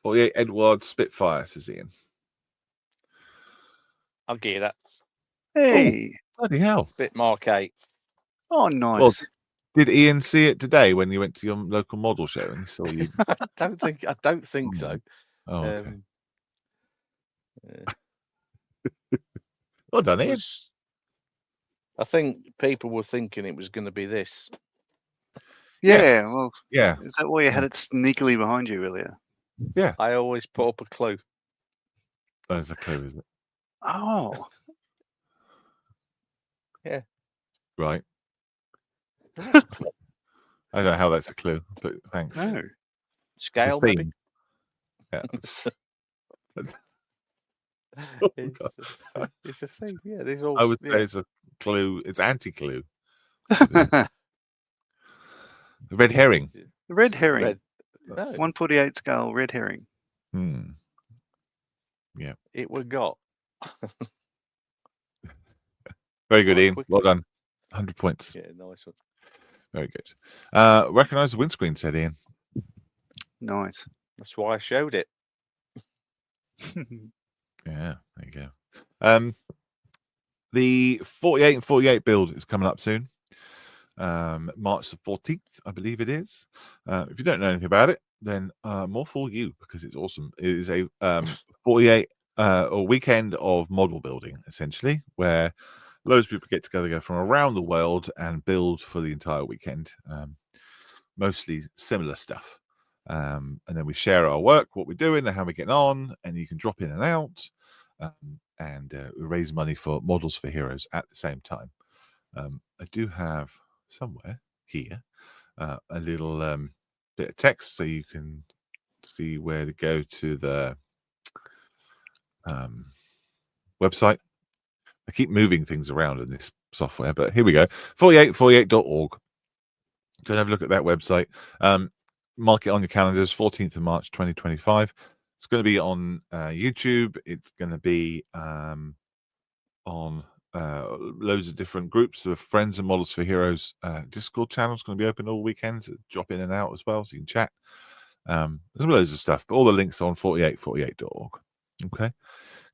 48 Edward Spitfire, says Ian. I'll give you that. Hey. Oh, bloody hell. Spit Mark 8. Oh, nice. Well, did Ian see it today when you went to your local model show and he saw you? I don't think so. Oh, okay. Well done, Ian. I think people were thinking it was going to be this. Yeah, well, yeah. Is that why you had it sneakily behind you earlier? Yeah. I always put up a clue. There's a clue, isn't it? Oh. Yeah. Right. I don't know how that's a clue, but thanks. No. Scale, maybe? Yeah. It's a thing. Yeah, I would say it's a clue. It's anti-clue. Red herring. Red herring. No. 148 scale red herring. Yeah. It were got. Very good, Quite Ian. quick. Well done. 100 points. Yeah, nice one. Very good. Recognise the windscreen, said Ian. Nice. That's why I showed it. Yeah, there you go. The 48 and 48 build is coming up soon. March the 14th, I believe it is. If you don't know anything about it, then more for you, because it's awesome. It is a 48 or weekend of model building, essentially, where loads of people get together from around the world and build for the entire weekend. Mostly similar stuff. And then we share our work, what we're doing, and how we're getting on, and you can drop in and out. And we raise money for Models for Heroes at the same time. I do have somewhere here a little bit of text so you can see where to go to the website. I keep moving things around in this software, but here we go. 4848.org. Go and have a look at that website. Mark it on your calendars, 14th of March 2025. It's going to be on YouTube. It's going to be on loads of different groups of friends and Models for Heroes. Discord channel's going to be open all weekends. Drop in and out as well, so you can chat. There's loads of stuff, but all the links are on 4848.org. Okay,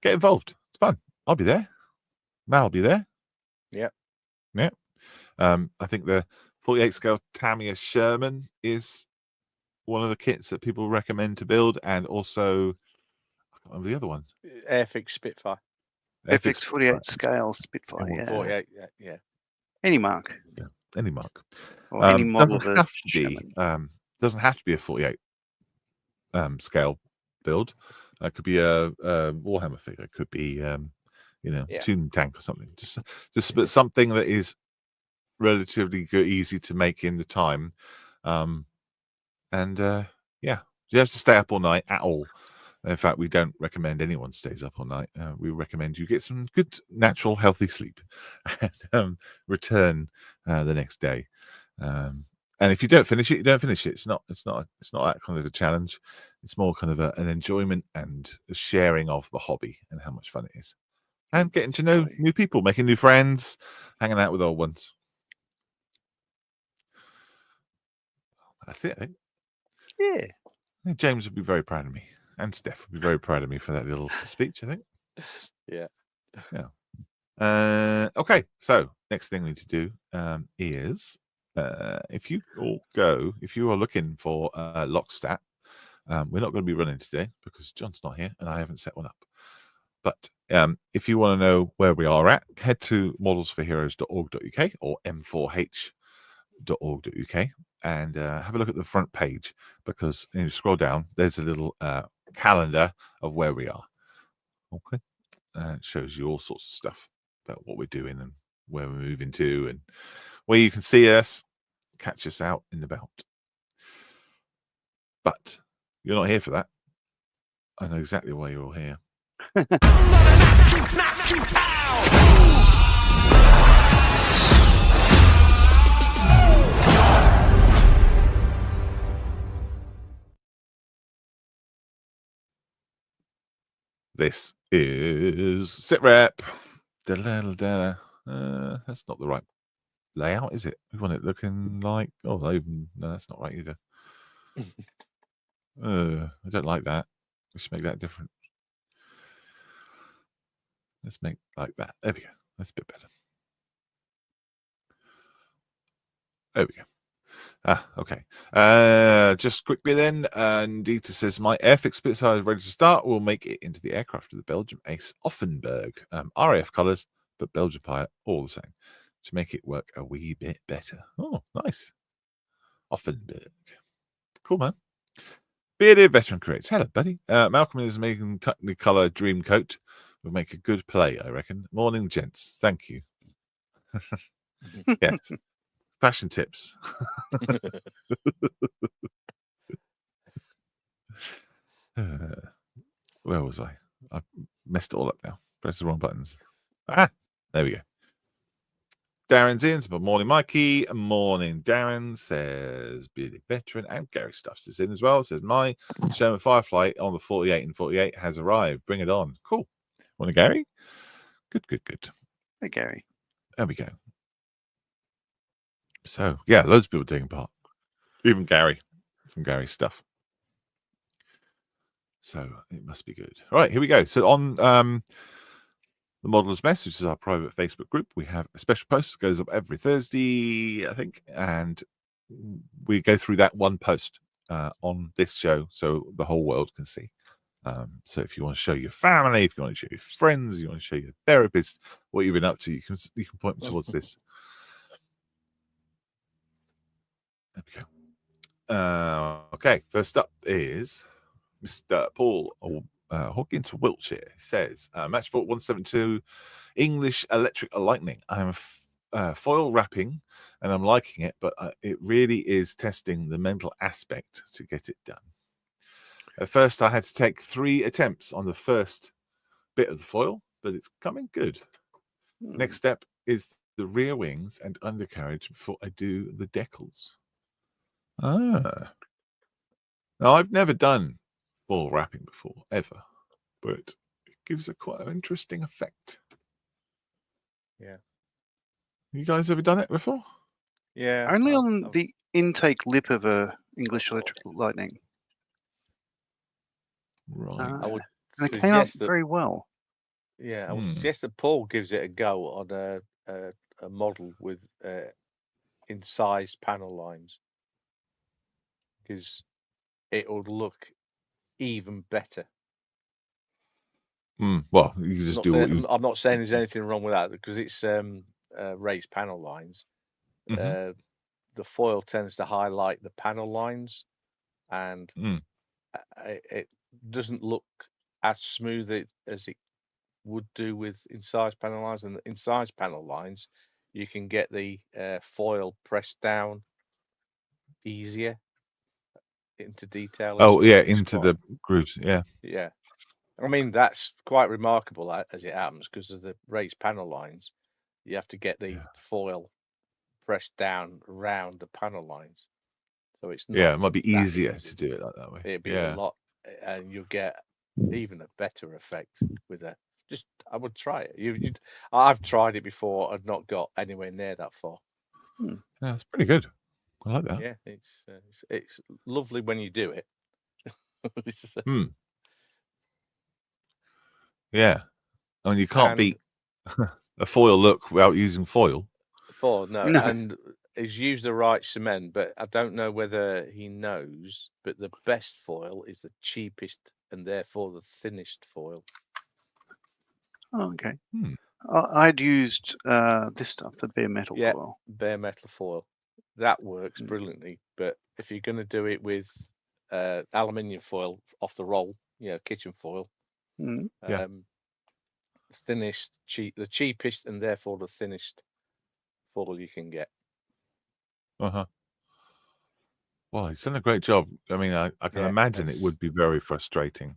get involved. It's fun. I'll be there. Mal will be there. Yeah. I think the 48 scale Tamiya Sherman is one of the kits that people recommend to build, and also I can't remember the other one. Airfix Spitfire. FX 48 scale Spitfire. Yeah. 48. Yeah. Any mark. Yeah. Any mark. Or any model doesn't have to be a 48 scale build. It could be a Warhammer figure. It could be tuning tank or something. Just but something that is relatively good, easy to make in the time. You have to stay up all night at all. In fact, we don't recommend anyone stays up all night. We recommend you get some good, natural, healthy sleep and return the next day. And if you don't finish it, you don't finish it. It's not that kind of a challenge. It's more kind of an enjoyment and a sharing of the hobby and how much fun it is, and getting to know new people, making new friends, hanging out with old ones. That's it, I think. Yeah. I think James would be very proud of me, and Steph would be very proud of me for that little speech, I think. Yeah. Okay, so next thing we need to do is if you are looking for Lockstat, we're not going to be running today because John's not here and I haven't set one up. But if you want to know where we are at, head to modelsforheroes.org.uk or m4h.org.uk and have a look at the front page, because when you scroll down, there's a little calendar of where we are. Okay. It shows you all sorts of stuff about what we're doing and where we're moving to and where you can see us, catch us out in the belt. But you're not here for that. I know exactly why you're all here. This is SitRep. That's not the right layout, is it? We want it looking like no, that's not right either. I don't like that. Let's make that different. Let's make like that. There we go. That's a bit better. There we go. Okay. Just quickly then, Dieter says, my Airfix Spitfire is ready to start. We'll make it into the aircraft of the Belgium Ace Offenburg. RAF colours, but Belgian pilot, all the same, to make it work a wee bit better. Oh, nice. Offenburg. Cool, man. Bearded Veteran creates. Hello, buddy. Malcolm is making Technicolor Dream Coat. Will make a good play, I reckon. Morning, gents. Thank you. Yes. Fashion tips. Where was I? I messed it all up now. Press the wrong buttons. There we go. Darren's in. So morning, Mikey. Morning, Darren says bearded veteran, and Gary Stuffs is in as well. Says my Sherman Firefly on the 48 and 48 has arrived. Bring it on. Cool. Morning, Gary. Good. Hey, Gary. There we go. So yeah, loads of people taking part. Even Gary from Gary's stuff. So it must be good. All right, here we go. So on the Modeller's Mess, which is our private Facebook group, we have a special post that goes up every Thursday, I think, and we go through that one post on this show so the whole world can see. So if you want to show your family, if you want to show your friends, you want to show your therapist what you've been up to, you can point them towards this. There we go. Okay, first up is Mr. Paul Hawkins, Wiltshire. He says, Matchbook 172, English Electric Lightning. I'm foil wrapping and I'm liking it, but it really is testing the mental aspect to get it done. At first, I had to take 3 attempts on the first bit of the foil, but it's coming good. Next step is the rear wings and undercarriage before I do the decals. Now, I've never done foil wrapping before, ever, but it gives a quite an interesting effect. Yeah. You guys ever done it before? Yeah. Only on the intake lip of a English Electric Lightning. Right. I would and it came out suggest that, very well. Yeah, I would suggest that Paul gives it a go on a model with incised panel lines, because it would look even better. Well, you can just do what you... I'm not saying there's anything wrong with that, because it's raised panel lines. The foil tends to highlight the panel lines, and it doesn't look as smooth as it would do with incised panel lines. And the incised panel lines, you can get the foil pressed down easier into detail. Oh, yeah, into the grooves. Yeah. Yeah. I mean, that's quite remarkable as it happens, because of the raised panel lines. You have to get the foil pressed down around the panel lines. So it's not. Yeah, it might be easier to do it like that way. It'd be a lot, and you'll get even a better effect with a. I would try it. I've tried it before and not got anywhere near that far. Yeah, it's pretty good. I like that. Yeah, it's lovely when you do it. Yeah, I mean, you can't beat a foil look without using foil. No, and he's used the right cement, but I don't know whether he knows, but the best foil is the cheapest and therefore the thinnest foil. Oh, okay. I'd used this stuff, the bare metal foil. Bare metal foil. That works brilliantly, but if you're going to do it with aluminium foil off the roll, kitchen foil, the cheapest and therefore the thinnest foil you can get. Well, he's done a great job. I mean, I can imagine it would be very frustrating.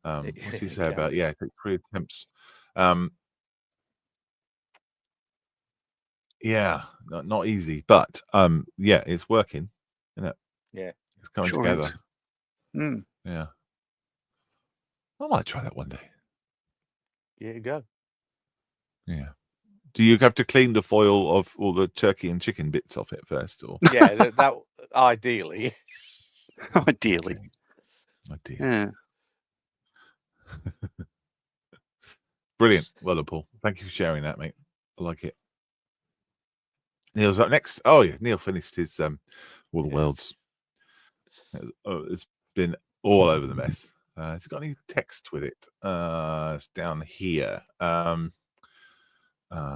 What's he say about take 3 attempts? Yeah, not easy, but it's working, isn't it? Yeah, it's coming together. Yeah, I might try that one day. Here you go. Yeah. Do you have to clean the foil of all the turkey and chicken bits off it first, or? Yeah, that ideally. Ideally. Okay. Yeah. Brilliant. Well done, Paul. Thank you for sharing that, mate. I like it. Neil's up next. Oh yeah, Neil finished his All the Worlds. It's been all over the mess. Has it got any text with it? It's down here.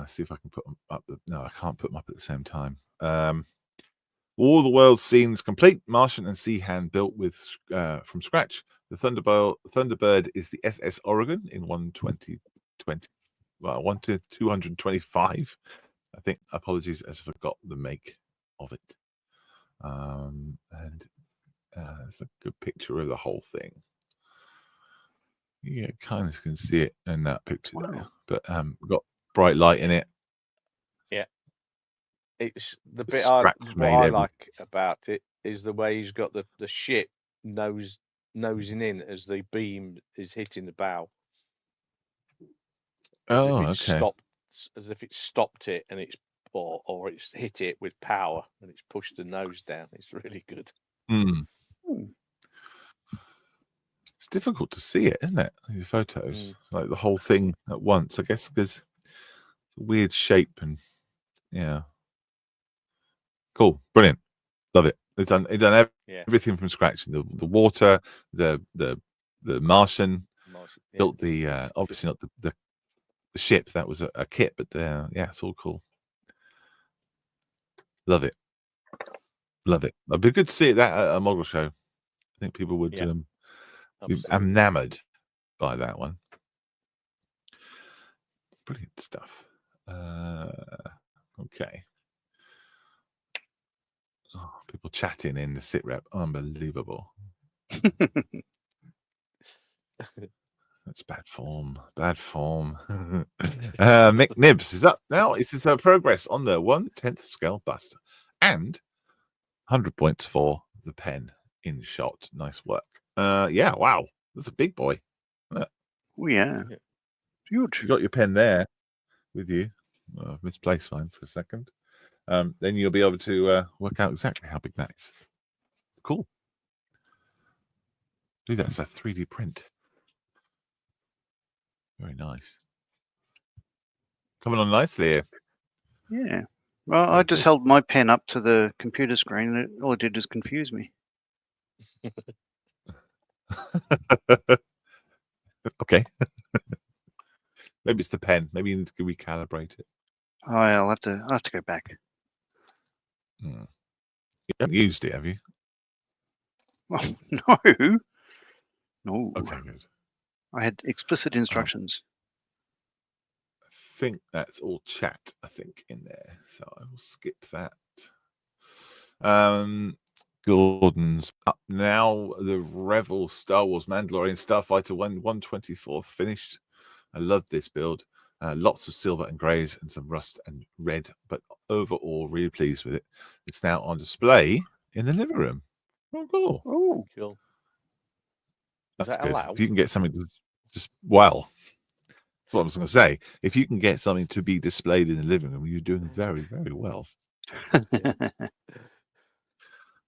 See if I can put them up. No, I can't put them up at the same time. All the world scenes complete. Martian and Seahand built with from scratch. The Thunderbird is the SS Oregon in 1:225. I think. Apologies, as I forgot the make of it. And it's a good picture of the whole thing. You kind of can see it in that picture there, but we've got bright light in it. Yeah. it's the bit what I everything. like about it is the way he's got the ship nosing in as the beam is hitting the bow. Oh, okay. As if it's stopped it and it's or it's hit it with power and it's pushed the nose down. It's really good. It's difficult to see it, isn't it? These photos, like the whole thing at once. I guess because it's a weird shape and yeah, cool, brilliant, love it. It's done everything from scratch. The water, the Martian built the obviously not the ship. That was a kit, but yeah, it's all cool. Love it. Love it. It'd be good to see it at a model show. I think people would be enamored by that one. Brilliant stuff. Okay. Oh, people chatting in the sit rep. Unbelievable. That's bad form. Bad form. Mick Nibs is up now. It says progress on the 1/10 scale bust and 100 points for the pen in shot. Nice work. Yeah, wow. That's a big boy. Oh, yeah. Huge. You got your pen there with you. I've misplaced mine for a second. Then you'll be able to work out exactly how big that is. Cool. Dude, that's a 3D print. Very nice. Coming on nicely here. Yeah. Well, I just held my pen up to the computer screen and all it did was confuse me. Okay. Maybe it's the pen. Maybe you need to recalibrate it. Oh, yeah, I'll have to go back. You haven't used it, have you? Oh, no. No. Okay, good. I had explicit instructions. I think that's all chat, I think, in there. So I will skip that. Gordon's up now. The Revel Star Wars Mandalorian Starfighter 1/1/24 finished. I love this build. Lots of silver and greys and some rust and red, but overall really pleased with it. It's now on display in the living room. Oh, cool. Oh, cool. That's good. If you can get something to just that's what I was going to say. If you can get something to be displayed in the living room, you're doing very, very well.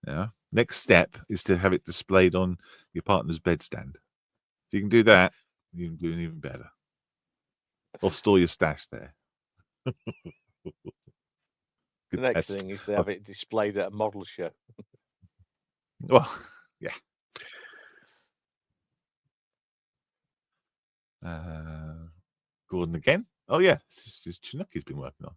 Yeah. Next step is to have it displayed on your partner's bedstand. If you can do that, you can do it even better. Or store your stash there. The next thing is to have it displayed at a model show. Well, yeah. Gordon again. Oh yeah, this is Chinook he's been working on.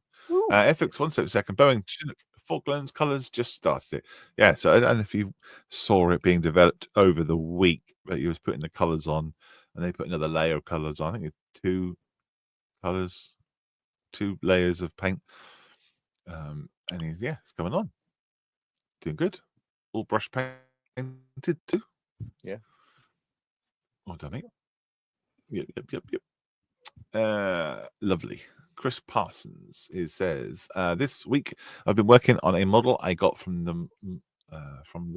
FX 1 second. Boeing Chinook Falklands colors just started it. Yeah, so I don't know if you saw it being developed over the week, but he was putting the colors on, and they put another layer of colors on. I think it's 2 colors, 2 layers of paint. And it's coming on. Doing good. All brush painted too. Yeah. Well done, mate. Yep. Lovely. Chris Parsons says this week I've been working on a model I got from the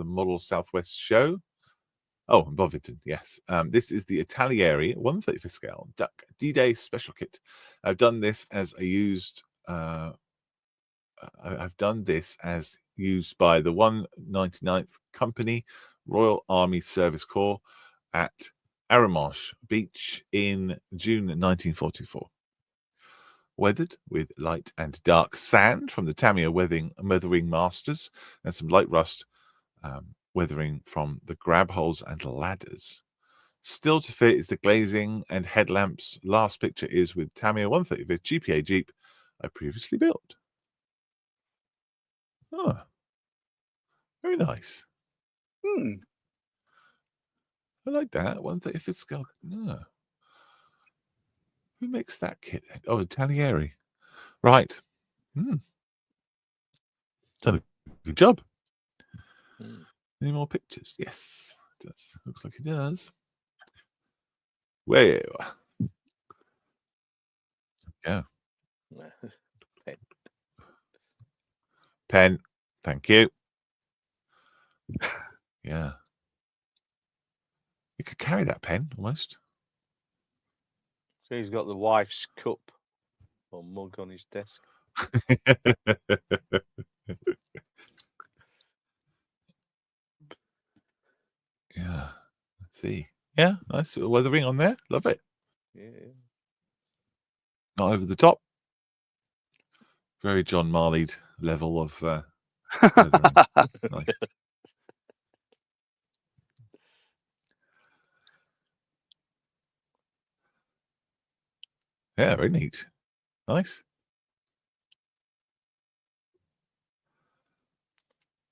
Model Southwest show. Oh, in Bovington, yes. This is the Italieri 1/35 scale Duck D-Day special kit. I've done this as a used. I've done this as used by the 199th Company Royal Army Service Corps at Aramosh Beach in June 1944. Weathered with light and dark sand from the Tamiya weathering masters and some light rust weathering from the grab holes and ladders. Still to fit is the glazing and headlamps. Last picture is with Tamiya 135 GPA Jeep I previously built. Oh, very nice. I like that 135 scale. Oh. Who makes that kit? Oh, Italieri. Right. Done a good job. Any more pictures? Yes, it does. Looks like it does. Well, yeah. Pen. Thank you. Yeah. You could carry that pen almost. So he's got the wife's cup or mug on his desk. Yeah. Let's see. Yeah, nice weathering on there. Love it. Yeah. Not over the top. Very John Marley level of weathering. Nice. Yeah, very neat. Nice.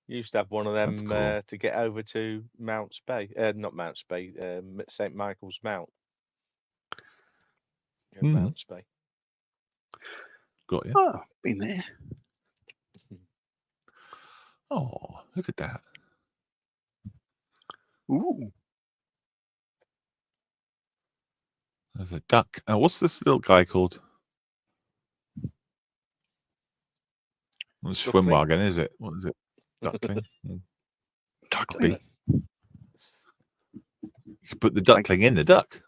You used to have one of them Cool. to get over to Mount Spey, not Mount Spey, St Michael's Mount. Mount Spey. Got you. Oh, been there. Oh, look at that. Ooh. There's a duck. What's this little guy called? The Schwimmwagen, is it? What is it? Duckling? Duckling. You could put the duckling in the duck.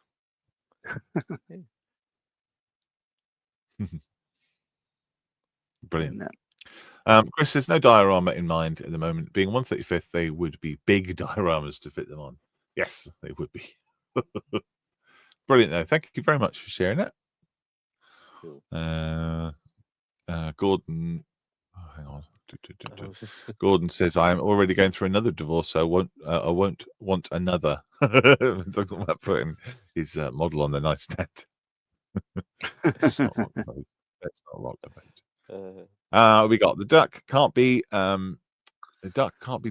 Brilliant. Chris says no diorama in mind at the moment. Being 1/35th, they would be big dioramas to fit them on. Yes, they would be. Brilliant, though. Thank you very much for sharing that. Cool. Gordon, hang on. Gordon says I'm already going through another divorce, so I won't want another. Talking about putting his model on the nightstand. That's not rock the boat. That's not rock the boat. We got the duck can't be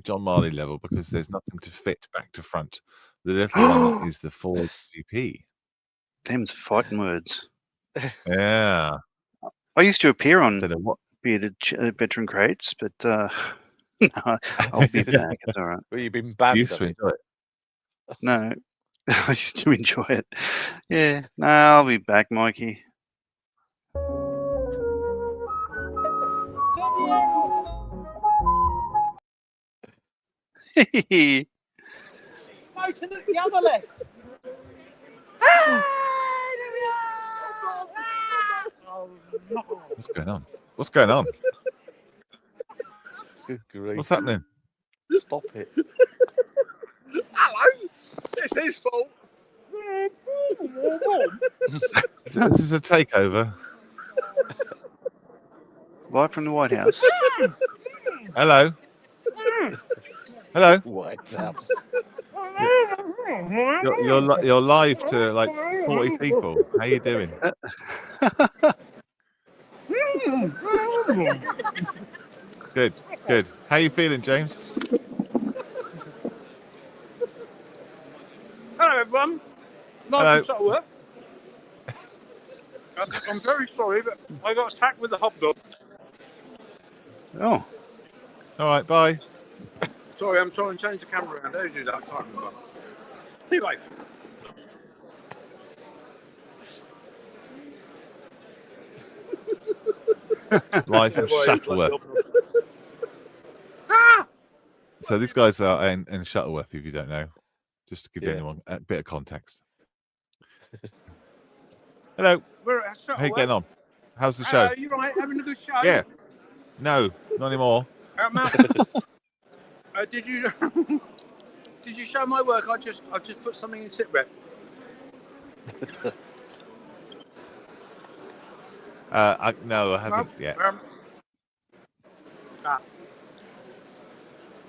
John Marley level because there's nothing to fit back to front. The little one is the Ford GP. Them's fighting words. Yeah. I used to appear on Don't know what. Bearded Veteran Crates, but no, I'll be back. It's all right. Well, you've been banned. You used to enjoy it. No, I used to enjoy it. Yeah, no, I'll be back, Mikey. No, to the other left. What's going on? What's going on? Good grief. What's happening? Stop it. Hello. It's his fault. This is a takeover. Live from the White House. Hello. Hello. White House. You're live to like 40 people. How you doing? Good, good. How you feeling, James? Hello, everyone. Hello. Live from Shuttleworth. I'm very sorry, but I got attacked with a hobgoblin. Oh. All right, bye. Sorry, I'm trying to change the camera around. How do you do that? I can't remember. Anyway. Live from Shuttleworth. So these guys are in Shuttleworth, if you don't know, just to give anyone a bit of context. Hello. We're at Shuttleworth. How you getting on? How's the show? You right? Having a good show? Yeah. No, not anymore. Did you did you show my work? I've just put something in sitrep. No, I haven't yet.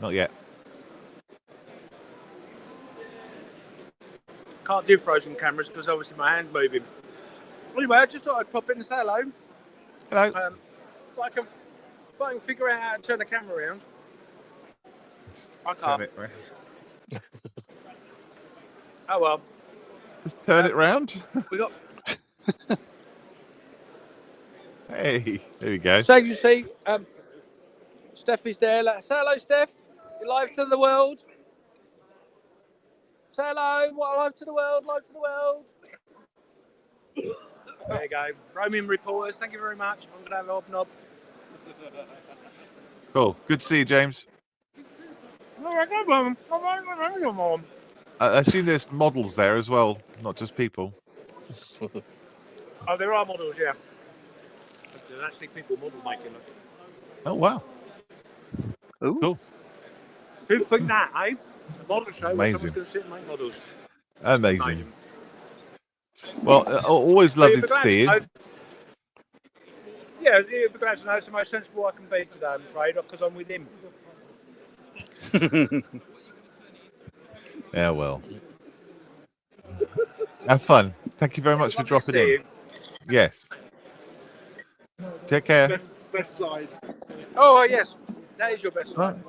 Not yet. Can't do frozen cameras because obviously my hand's moving. Anyway, I just thought I'd pop in and say hello. Hello. If I can figure out how to turn the camera around. I can't. Turn it around. Oh well. Just turn it round. We got. Hey, there we go. So you see, Steph is there. Say hello, Steph. You're live to the world. Say hello. What, live to the world? Live to the world. There you go. Roaming reporters. Thank you very much. I'm gonna have a hobnob. Cool. Good to see you, James. I assume there's models there as well, not just people. Oh, there are models, yeah. There's actually people model making them. Oh, wow. Ooh. Cool. Who'd think that, eh? A model show where Amazing. someone's going to sit and make models. Amazing. Well, always lovely to see you. Yeah, it'd be glad to know it's the most sensible I can be today, I'm afraid, because I'm with him. Yeah, well. Have fun. Thank you very much for dropping in. Yes. Take care. Best side. Oh, yes. That is your best side.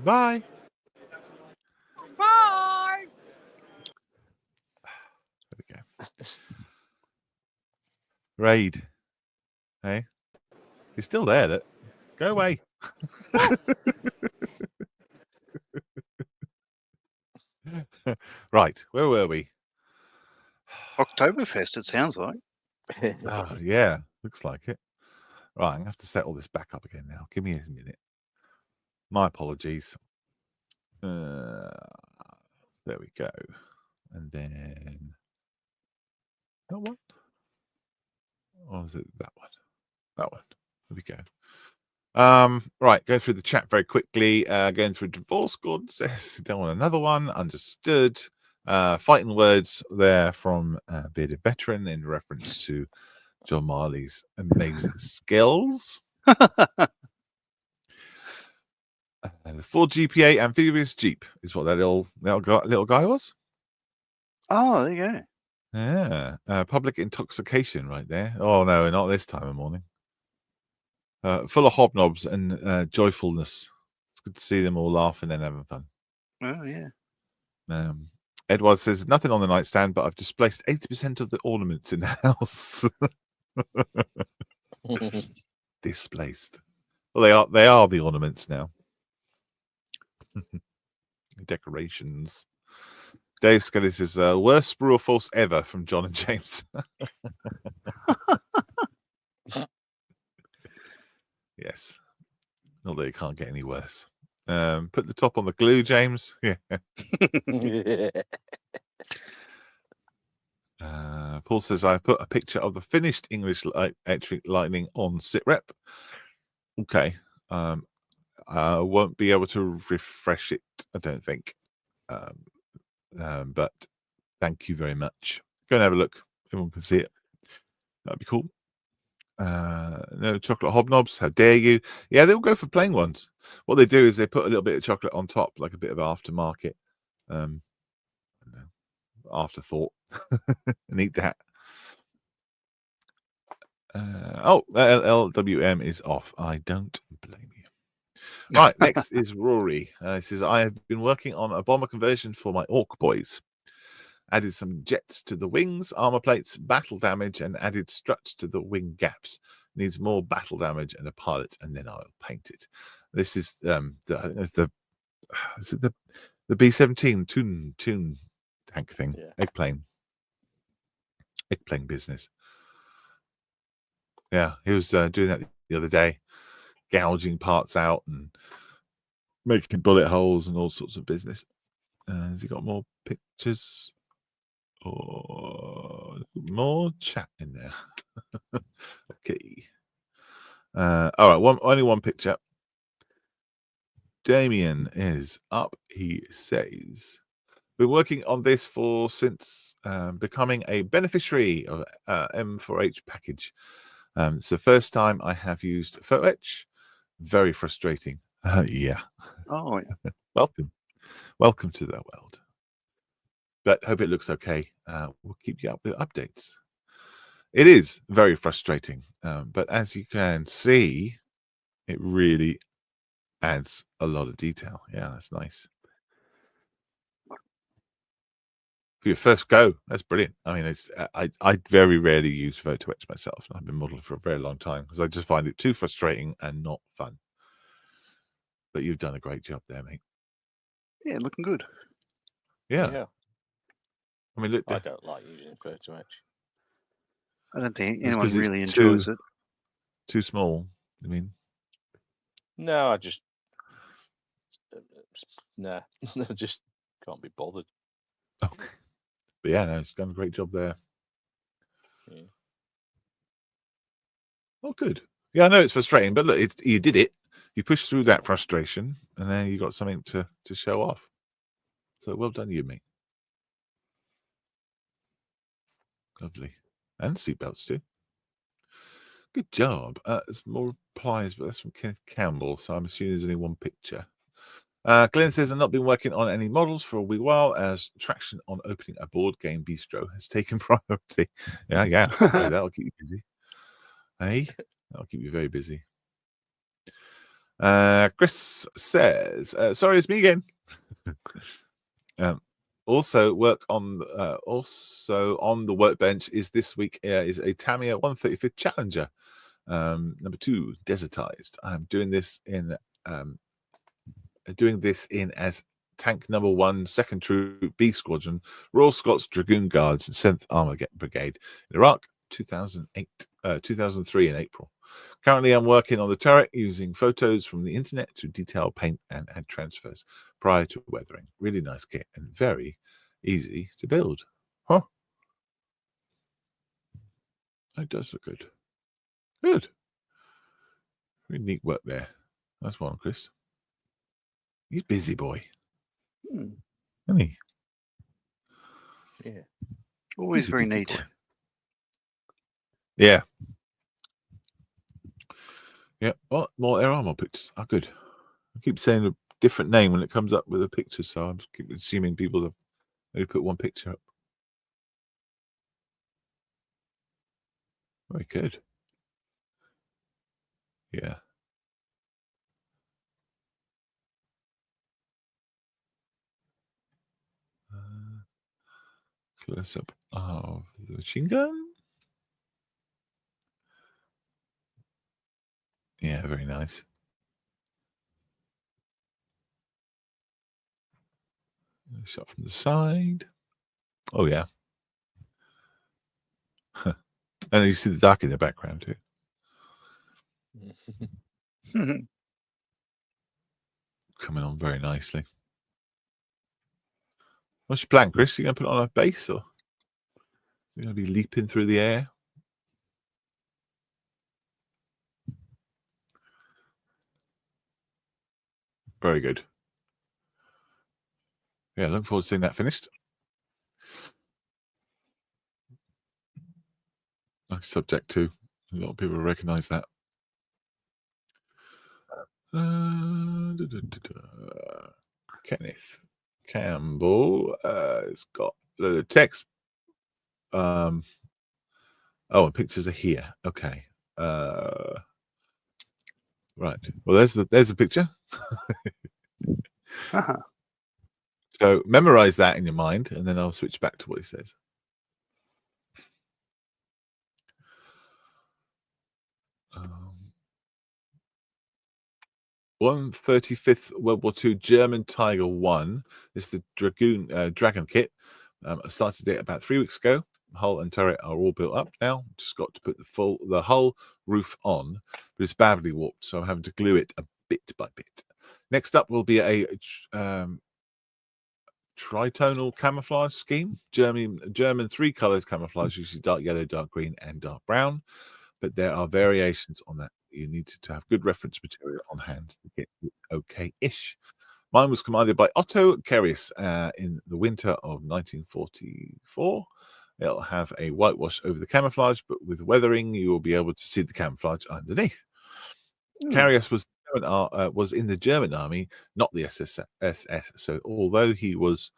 Bye. Bye. There we go. Raid. Hey? He's still there. Look. Go away. Right. Where were we? Oktoberfest, it sounds like. Oh, yeah. Looks like it. Right. I'm going to have to set all this back up again now. Give me a minute. My apologies. There we go. And then that one? Or was it that one? That one. There we go. Right, go through the chat very quickly. Going through divorce God says don't want another one. Understood. Fighting words there from Bearded Veteran in reference to John Marley's amazing skills. The Ford GPA amphibious Jeep is what that little guy was. Oh, there you go. Yeah, public intoxication right there. Oh no, not this time of morning. Full of hobnobs and joyfulness. It's good to see them all laughing and having fun. Oh, yeah. Edward says nothing on the nightstand, but I've displaced 80% of the ornaments in the house. Displaced. Well, they are the ornaments now. Decorations. Dave Scully says worst sprue or false ever from John and James. Yes. Although it can't get any worse. Put the top on the glue, James. Yeah. Paul says I put a picture of the finished English Electric Lightning on SitRep. Okay. I won't be able to refresh it, I don't think. But thank you very much. Go and have a look. Everyone can see it. That'd be cool. No chocolate hobnobs. How dare you? Yeah, they'll go for plain ones. What they do is they put a little bit of chocolate on top, like a bit of aftermarket, afterthought, and eat that. LWM is off. I don't blame you. Right, next is Rory. He says, I have been working on a bomber conversion for my Orc boys. Added some jets to the wings, armor plates, battle damage, and added struts to the wing gaps. Needs more battle damage and a pilot, and then I'll paint it. This is the B-17 toon tank thing, yeah. Eggplane business. Yeah, he was doing that the other day, gouging parts out and making bullet holes and all sorts of business. Has he got more pictures? Or more chat in there? Okay. All right, only one picture. Damien is up. He says, been working on this since becoming a beneficiary of M4H package. It's the first time I have used PhotoEtch. Very frustrating. Yeah. Oh, yeah. Welcome to the world. But hope it looks okay. We'll keep you up with updates. It is very frustrating, but as you can see, it really adds a lot of detail. Yeah, that's nice. For your first go, that's brilliant. I mean, I very rarely use PhotoEtch myself. I've been modeling for a very long time because I just find it too frustrating and not fun. But you've done a great job there, mate. Yeah, looking good. Yeah. I mean, look. I don't like using PhotoEtch. I don't think anyone really enjoys it. Too small. I mean, no, I just Nah, just can't be bothered. Okay. But yeah, no, it's done a great job there. Yeah. Oh, good. Yeah, I know it's frustrating, but look, you did it. You pushed through that frustration, and then you got something to show off. So well done, you, mate. Lovely. And seatbelts too. Good job. There's more replies, but that's from Kenneth Campbell, so I'm assuming there's only one picture. Glenn says, I've not been working on any models for a wee while as traction on opening a board game bistro has taken priority. Yeah. Sorry, that'll keep you busy. Hey, that'll keep you very busy. Chris says, sorry, it's me again. Also on the workbench is this week is a Tamiya 135th Challenger, number 2, desertized. I'm doing this in as tank number 1, 2nd Troop B Squadron, Royal Scots Dragoon Guards, and 7th Armour Brigade in Iraq, 2003 in April. Currently, I'm working on the turret using photos from the internet to detail paint and add transfers prior to weathering. Really nice kit and very easy to build. Huh? That does look good. Good. Really neat work there. That's one, Chris. He's busy boy. Isn't he? Yeah. Always very neat. Boy. Yeah. Yeah. Well, more air armor pictures are good. I keep saying a different name when it comes up with a picture, so I keep assuming people have only put one picture up. Very good. Yeah. Close up of the machine gun. Yeah, very nice. Shot from the side. Oh, yeah. And you see the duck in the background, too. Coming on very nicely. What's your plan, Chris? You going to put it on a base, or you going to be leaping through the air? Very good. Yeah, looking forward to seeing that finished. Nice subject too. A lot of people recognize that. Kenneth Campbell has got the text. Oh, and pictures are here. Okay. Right. Well, there's the picture. So memorize that in your mind, and then I'll switch back to what he says. 135th World War II German Tiger 1. It's the Dragon kit. I started it about 3 weeks ago. Hull and turret are all built up now. Just got to put the hull roof on, but it's badly warped, so I'm having to glue it a bit by bit. Next up will be a tritonal camouflage scheme. German 3 colors camouflage, usually dark yellow, dark green, and dark brown. But there are variations on that. You need to have good reference material on hand to get it okay-ish. Mine was commanded by Otto Karius in the winter of 1944. It'll have a whitewash over the camouflage, but with weathering, you will be able to see the camouflage underneath. Karius was in the German army, not the SS. So although he was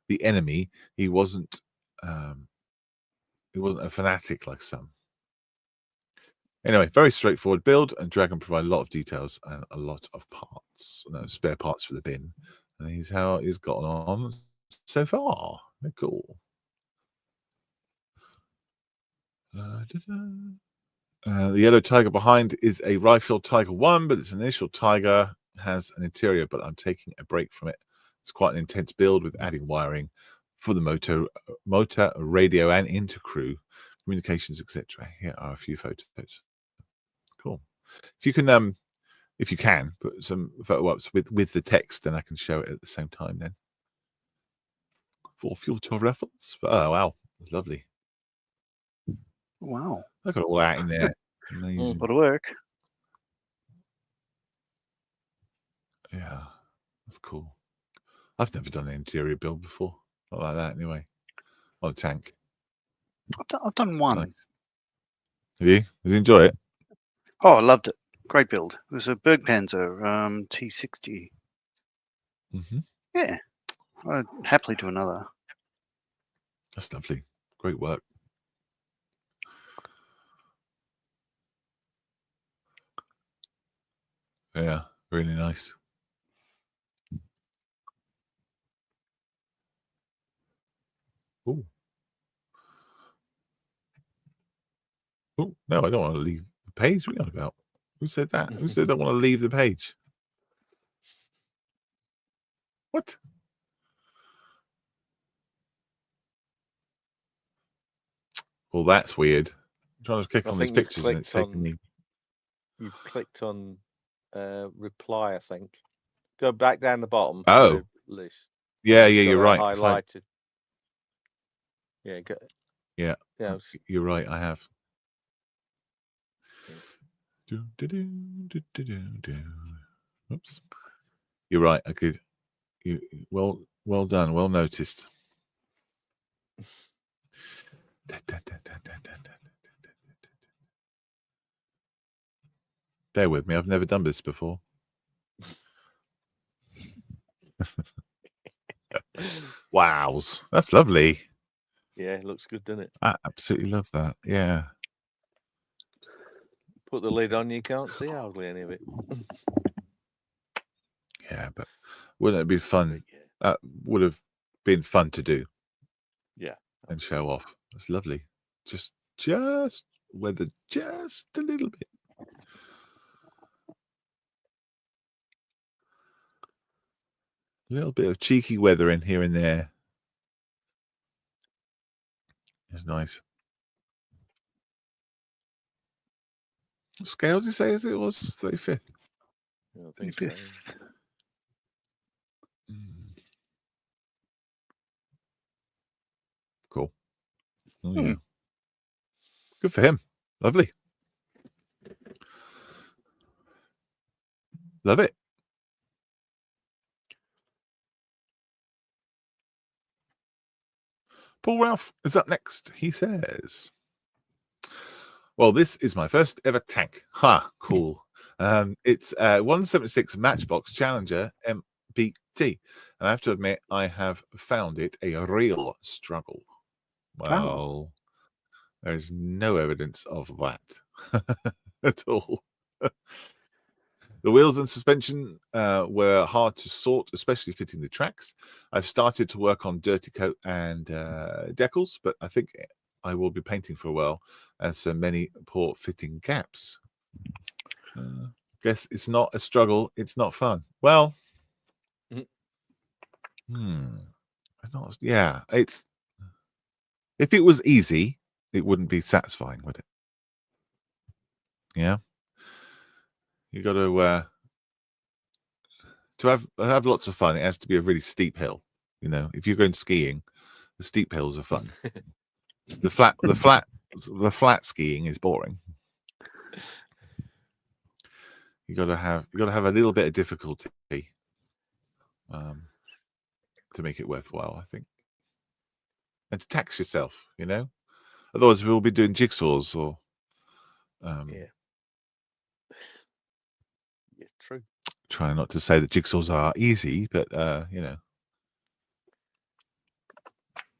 the enemy, he wasn't a fanatic like some. Anyway, very straightforward build, and Dragon provide a lot of details and a lot of parts, spare parts for the bin. And here's how he's gotten on so far. Very cool. The yellow Tiger behind is a rifle Tiger 1, but its initial Tiger has an interior, but I'm taking a break from it. It's quite an intense build with adding wiring for the motor, radio, and intercrew communications, etc. Here are a few photos. Cool. If you can if you can put some photo ups with the text, then I can show it at the same time. Then for future reference. Oh wow, it's lovely. Wow. Look at all that in there. Amazing. A lot of work. Yeah, that's cool. I've never done an interior build before. Not like that, anyway. On a tank. I've done one. Nice. Have you? Did you enjoy it? Oh, I loved it. Great build. It was a Bergpanzer T60. Mm-hmm. Yeah. I'd happily do another. That's lovely. Great work. Yeah, really nice. Oh. Oh, no, I don't want to leave the page. What are you on about? Who said that? Who said I don't want to leave the page? What? Well, that's weird. I'm trying to click on these pictures and it's taking me. You've clicked on reply, I think. Go back down the bottom. Oh. List. Yeah, you're right. Highlighted. Yeah, go. Yeah. Yeah. You're right, I have. Oops. You're right. I could. Well done. Well noticed. Bear with me. I've never done this before. Wows. That's lovely. Yeah, it looks good, doesn't it? I absolutely love that. Yeah. Put the lid on, you can't see hardly any of it. Yeah, but wouldn't it be fun? That would have been fun to do. Yeah. And show off. It's lovely. Just weather just a little bit. A little bit of cheeky weather in here and there. It's nice. What scale did you say it was? 35th? I think so. Cool. Oh, yeah. Good for him. Lovely. Love it. Paul Ralph is up next. He says, well, this is my first ever tank. Ha, cool. It's 176 Matchbox Challenger MBT. And I have to admit, I have found it a real struggle. Well, there is no evidence of that at all. The wheels and suspension were hard to sort, especially fitting the tracks. I've started to work on dirty coat and decals, but I think I will be painting for a while, as so many poor fitting gaps. Guess it's not a struggle. It's not fun. Well, yeah, it's. If it was easy, it wouldn't be satisfying, would it? Yeah. You got to have lots of fun. It has to be a really steep hill. You know, if you're going skiing, the steep hills are fun. the flat skiing is boring. You got to have a little bit of difficulty to make it worthwhile, I think, and to tax yourself. You know, otherwise we'll be doing jigsaws or. Yeah, true. Trying not to say that jigsaws are easy, but you know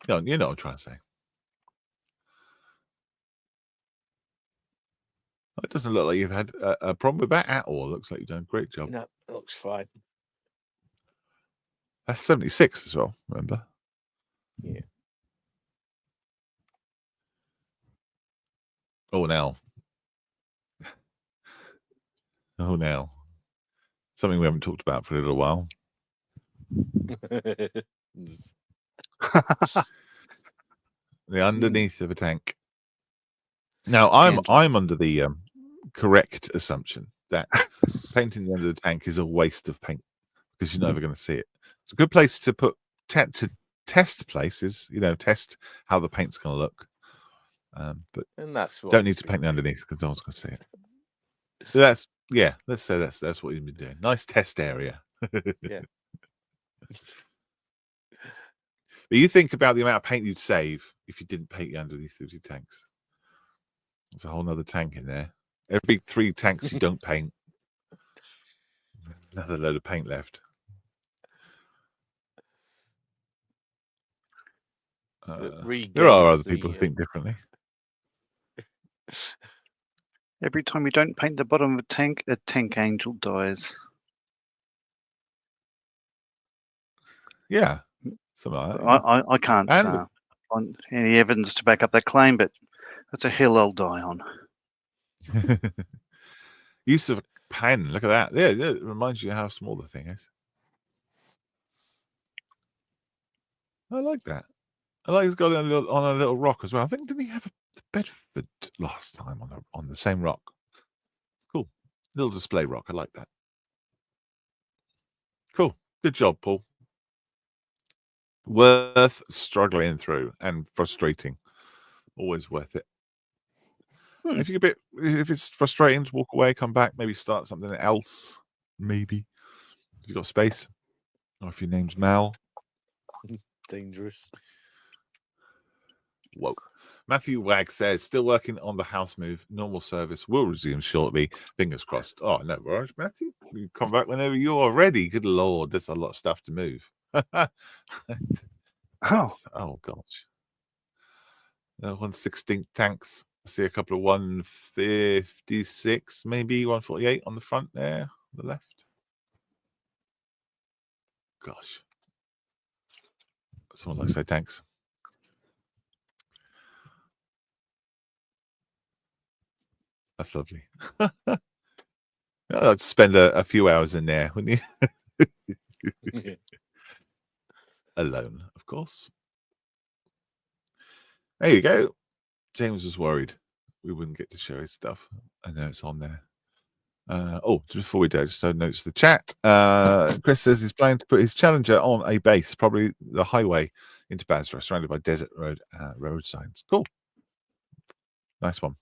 what I'm trying to say. It doesn't look like you've had a problem with that at all. It looks like you've done a great job. No, it looks fine. That's 76 as well, remember? Yeah. Oh, now. Something we haven't talked about for a little while. The underneath of a tank. Now, I'm under the correct assumption that painting the end of the tank is a waste of paint because you're never going to see it. It's a good place to put to test places, test how the paint's going to look. But And that's what don't need to paint the underneath because no one's going to see it. Let's say that's what you've been doing. Nice test area. Yeah. But you think about the amount of paint you'd save if you didn't paint the underneath of your tanks. There's a whole nother tank in there. Every 3 tanks you don't paint, another load of paint left. There are other people who think differently. Every time you don't paint the bottom of a tank angel dies. Yeah, something like that. I can't find any evidence to back up that claim, but that's a hill I'll die on. Use of a pen. Look at that. Yeah, it reminds you how small the thing is. I like that. I like it's got it on a little rock as well. I think, didn't he have a Bedford last time on the same rock? Cool. Little display rock. I like that. Cool. Good job, Paul. Worth struggling through and frustrating. Always worth it. If it's frustrating to walk away, come back, maybe start something else. Maybe. If you've got space. Or if your name's Mal. Dangerous. Whoa. Matthew Wag says, still working on the house move. Normal service will resume shortly. Fingers crossed. Oh, no worries, Matthew. You come back whenever you're ready. Good Lord, there's a lot of stuff to move. Oh, gosh. 1/16 tanks. I see a couple of 156, maybe 148 on the front there, on the left. Gosh. Someone likes to say tanks. That's lovely. I'd spend a few hours in there, wouldn't you? Alone, of course. There you go. James was worried we wouldn't get to show his stuff. I know it's on there. Just before we do, just notice the chat. Chris says he's planning to put his Challenger on a base, probably the highway into Basra, surrounded by desert road signs. Cool. Nice one.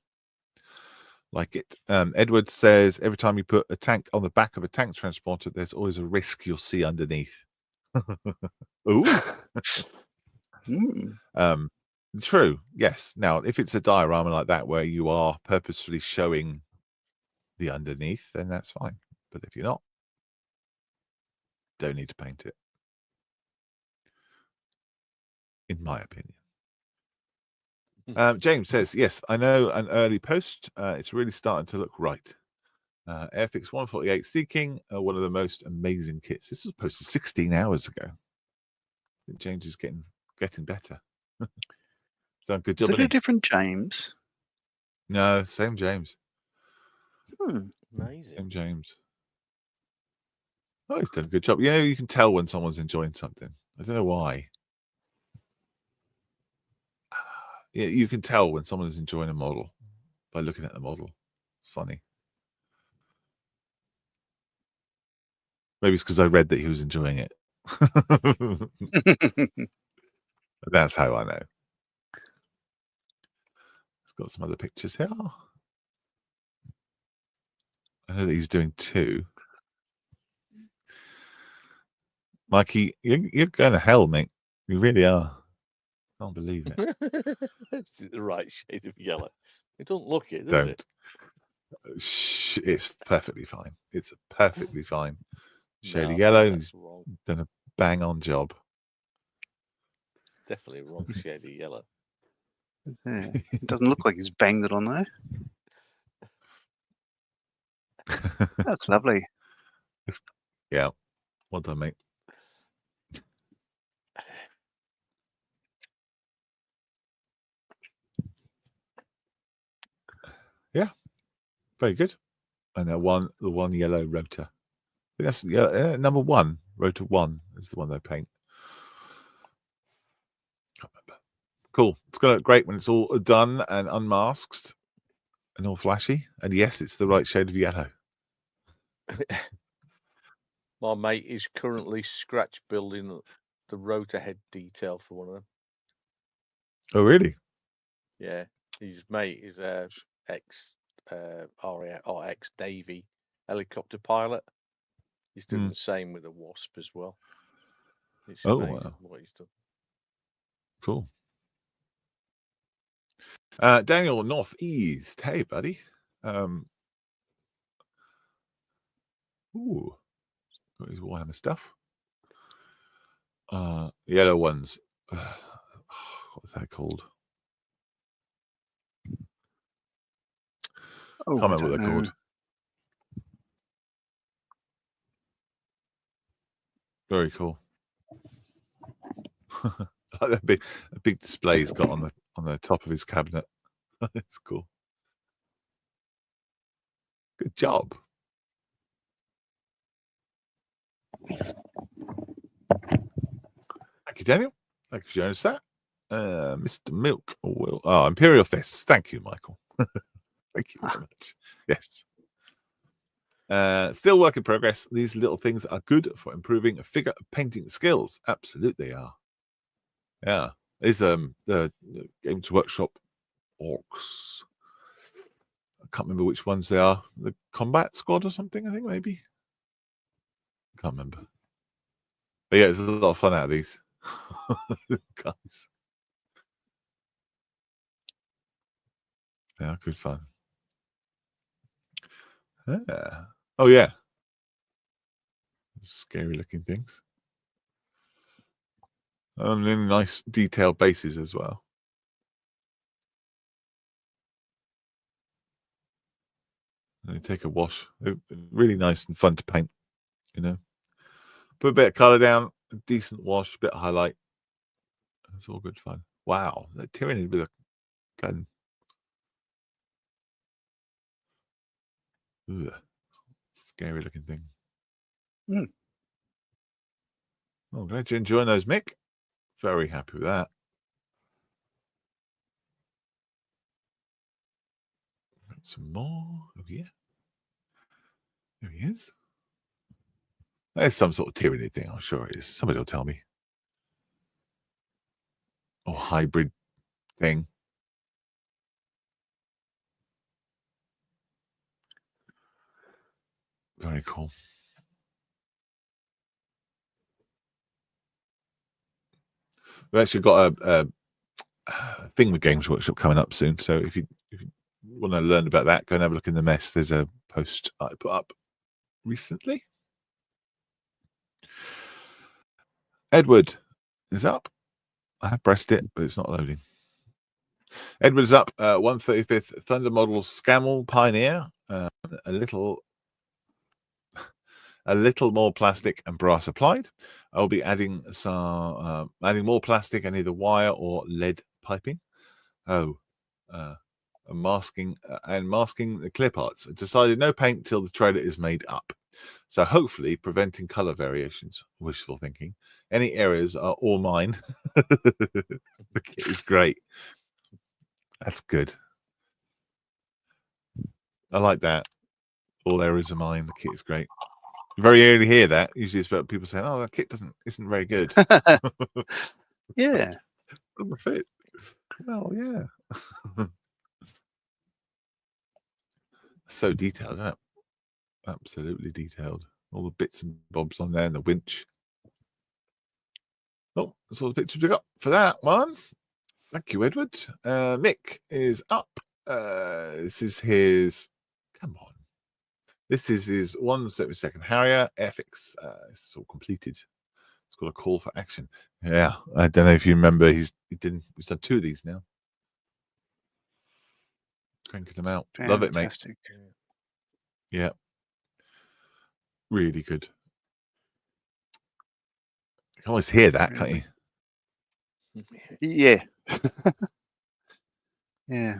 Like it. Edward says every time you put a tank on the back of a tank transporter, there's always a risk you'll see underneath. Ooh. True. Yes. Now, if it's a diorama like that where you are purposefully showing the underneath, then that's fine. But if you're not, don't need to paint it. In my opinion. James says, yes, I know an early post. It's really starting to look right. Airfix 148 Sea King, one of the most amazing kits. This was posted 16 hours ago. I think James is getting better. Done a good job. Is it a different James? No, same James. Amazing. Same James. Oh, he's done a good job. You can tell when someone's enjoying something. I don't know why. Yeah, you can tell when someone's enjoying a model by looking at the model. It's funny. Maybe it's because I read that he was enjoying it. That's how I know. It's got some other pictures here. I know that he's doing 2. Mikey, you're going to hell, mate. You really are. I can't believe it. It's the right shade of yellow. It doesn't look it, does it? It's perfectly fine. It's a perfectly fine shade of No, yellow. that's He's wrong. done a bang-on job. It's definitely a wrong shade of yellow. Yeah, it doesn't look like he's banged it on there. That's lovely. Yeah. Well done, mate. Yeah. Very good. And the one yellow rotor. I think that's number 1. Rotor 1 is the one they paint. Can't remember. Cool. It's going to look great when it's all done and unmasked and all flashy. And yes, it's the right shade of yellow. My mate is currently scratch building the rotor head detail for one of them. Oh, really? Yeah, his mate is ex ex Davy helicopter pilot. He's doing the same with a Wasp as well. It's amazing what he's done. Cool. Daniel Northeast. Hey, buddy. Ooh, got his Warhammer stuff. Yellow ones. What's that called? Oh, Can't remember what they're called. Very cool. Like that big display he's got on the top of his cabinet. It's cool. Good job. Thank you, Daniel. Thank you for showing us that. Mr. Milk. Imperial Fists. Thank you, Michael. Thank you very much. Yes. Still work in progress. These little things are good for improving figure painting skills. Absolutely are. Yeah. Is the Games Workshop orcs. I can't remember which ones they are. The Combat Squad or something, I think, maybe. I can't remember. But yeah, there's a lot of fun out of these. Guys. Yeah, good fun. Yeah. Oh, yeah. Scary looking things. And then nice detailed bases as well. And they take a wash. They're really nice and fun to paint, you know. Put a bit of colour down, a decent wash, a bit of highlight. It's all good fun. Wow, that Tyranid with a gun. Ugh. Scary looking thing. Oh, glad you're enjoying those, Mick. Very happy with that. Some more. Oh, yeah. There he is. There's some sort of Tyranid thing. I'm sure it is. Somebody will tell me. Or hybrid thing. Very cool. We've actually got a thing with Games Workshop coming up soon. So if you want to learn about that, go and have a look in the mess. There's a post I put up recently. Edward is up. I have pressed it, but it's not loading. Edward's up. 135th Thunder Model Scamel Pioneer. A little more plastic and brass applied. I'll be adding more plastic and either wire or lead piping. Masking the clip arts. I decided no paint till the trailer is made up. So hopefully preventing color variations. Wishful thinking. Any areas are all mine. The kit is great. That's good. I like that. All areas are mine. The kit is great. You very rarely hear that. Usually it's about people saying, "Oh, that kit isn't very good." Yeah. Doesn't fit. Well, yeah. So detailed, isn't it? Absolutely detailed. All the bits and bobs on there and the winch. Oh, that's all the pictures we got for that one. Thank you, Edward. Mick is up. This is his. Come on. This is his 172nd Harrier FX. It's all completed. It's got a call for action. Yeah, I don't know if you remember. He's done 2 of these now. Cranking them out. Fantastic. Love it, mate. Yeah. Really good. You can always hear that, can't you? Yeah. Yeah.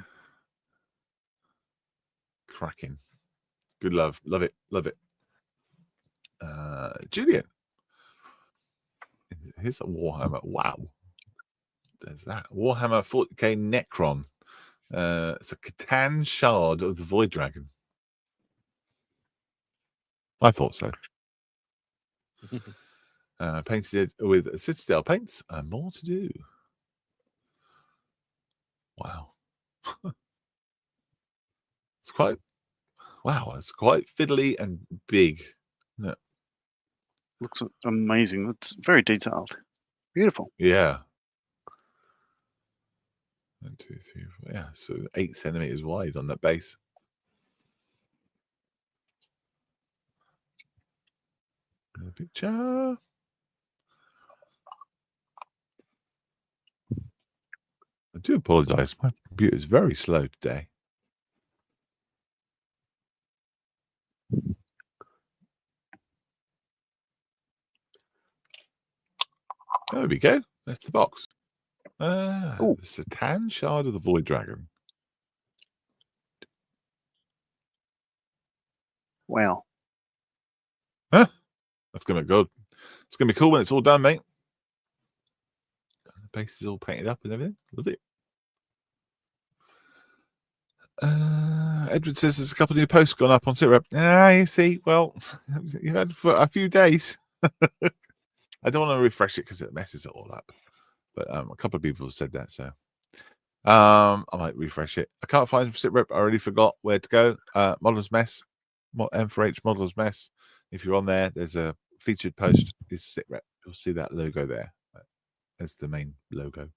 Cracking. Good love. Love it. Love it. Julian. Here's a Warhammer. Wow. There's that. Warhammer 40k Necron. It's a Catan shard of the Void Dragon. I thought so. Painted it with Citadel paints and more to do. Wow. It's quite fiddly and big. No. Looks amazing. It's very detailed. Beautiful. Yeah. 1, 2, 3, 4. Yeah, so 8 centimeters wide on that base. A picture. I do apologize. My computer is very slow today. There we go. That's the box. The Satan Shard of the Void Dragon. Wow. Huh? That's going to be good. It's going to be cool when it's all done, mate. The base is all painted up and everything. Love it. Edward says there's a couple of new posts gone up on SitRep. You see, well, you've had for a few days. I don't want to refresh it because it messes it all up. But a couple of people have said that, so I might refresh it. I can't find SitRep. I already forgot where to go. Modeller's Mess, M4H Modeller's Mess. If you're on there, there's a featured post. Is SitRep. You'll see that logo there. That's the main logo.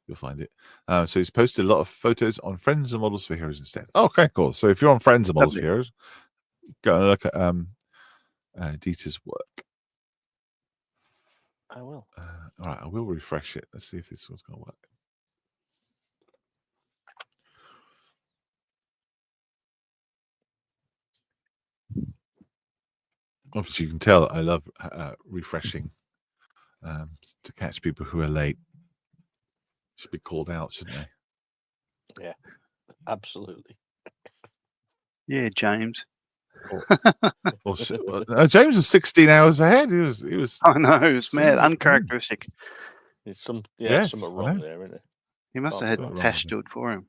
You'll find it. So he's posted a lot of photos on Friends and Models for Heroes instead. Okay, cool. So if you're on Friends and Models for Heroes, go and look at Dieter's work. I will. All right, I will refresh it. Let's see if this one's going to work. Obviously, you can tell I love refreshing to catch people who are late. Should be called out, shouldn't they? Yeah, absolutely. Yeah, James. James was 16 hours ahead. He was. I know, it was mad, uncharacteristic. There's something Yes, wrong there, isn't it? He must have had Tash do it for him.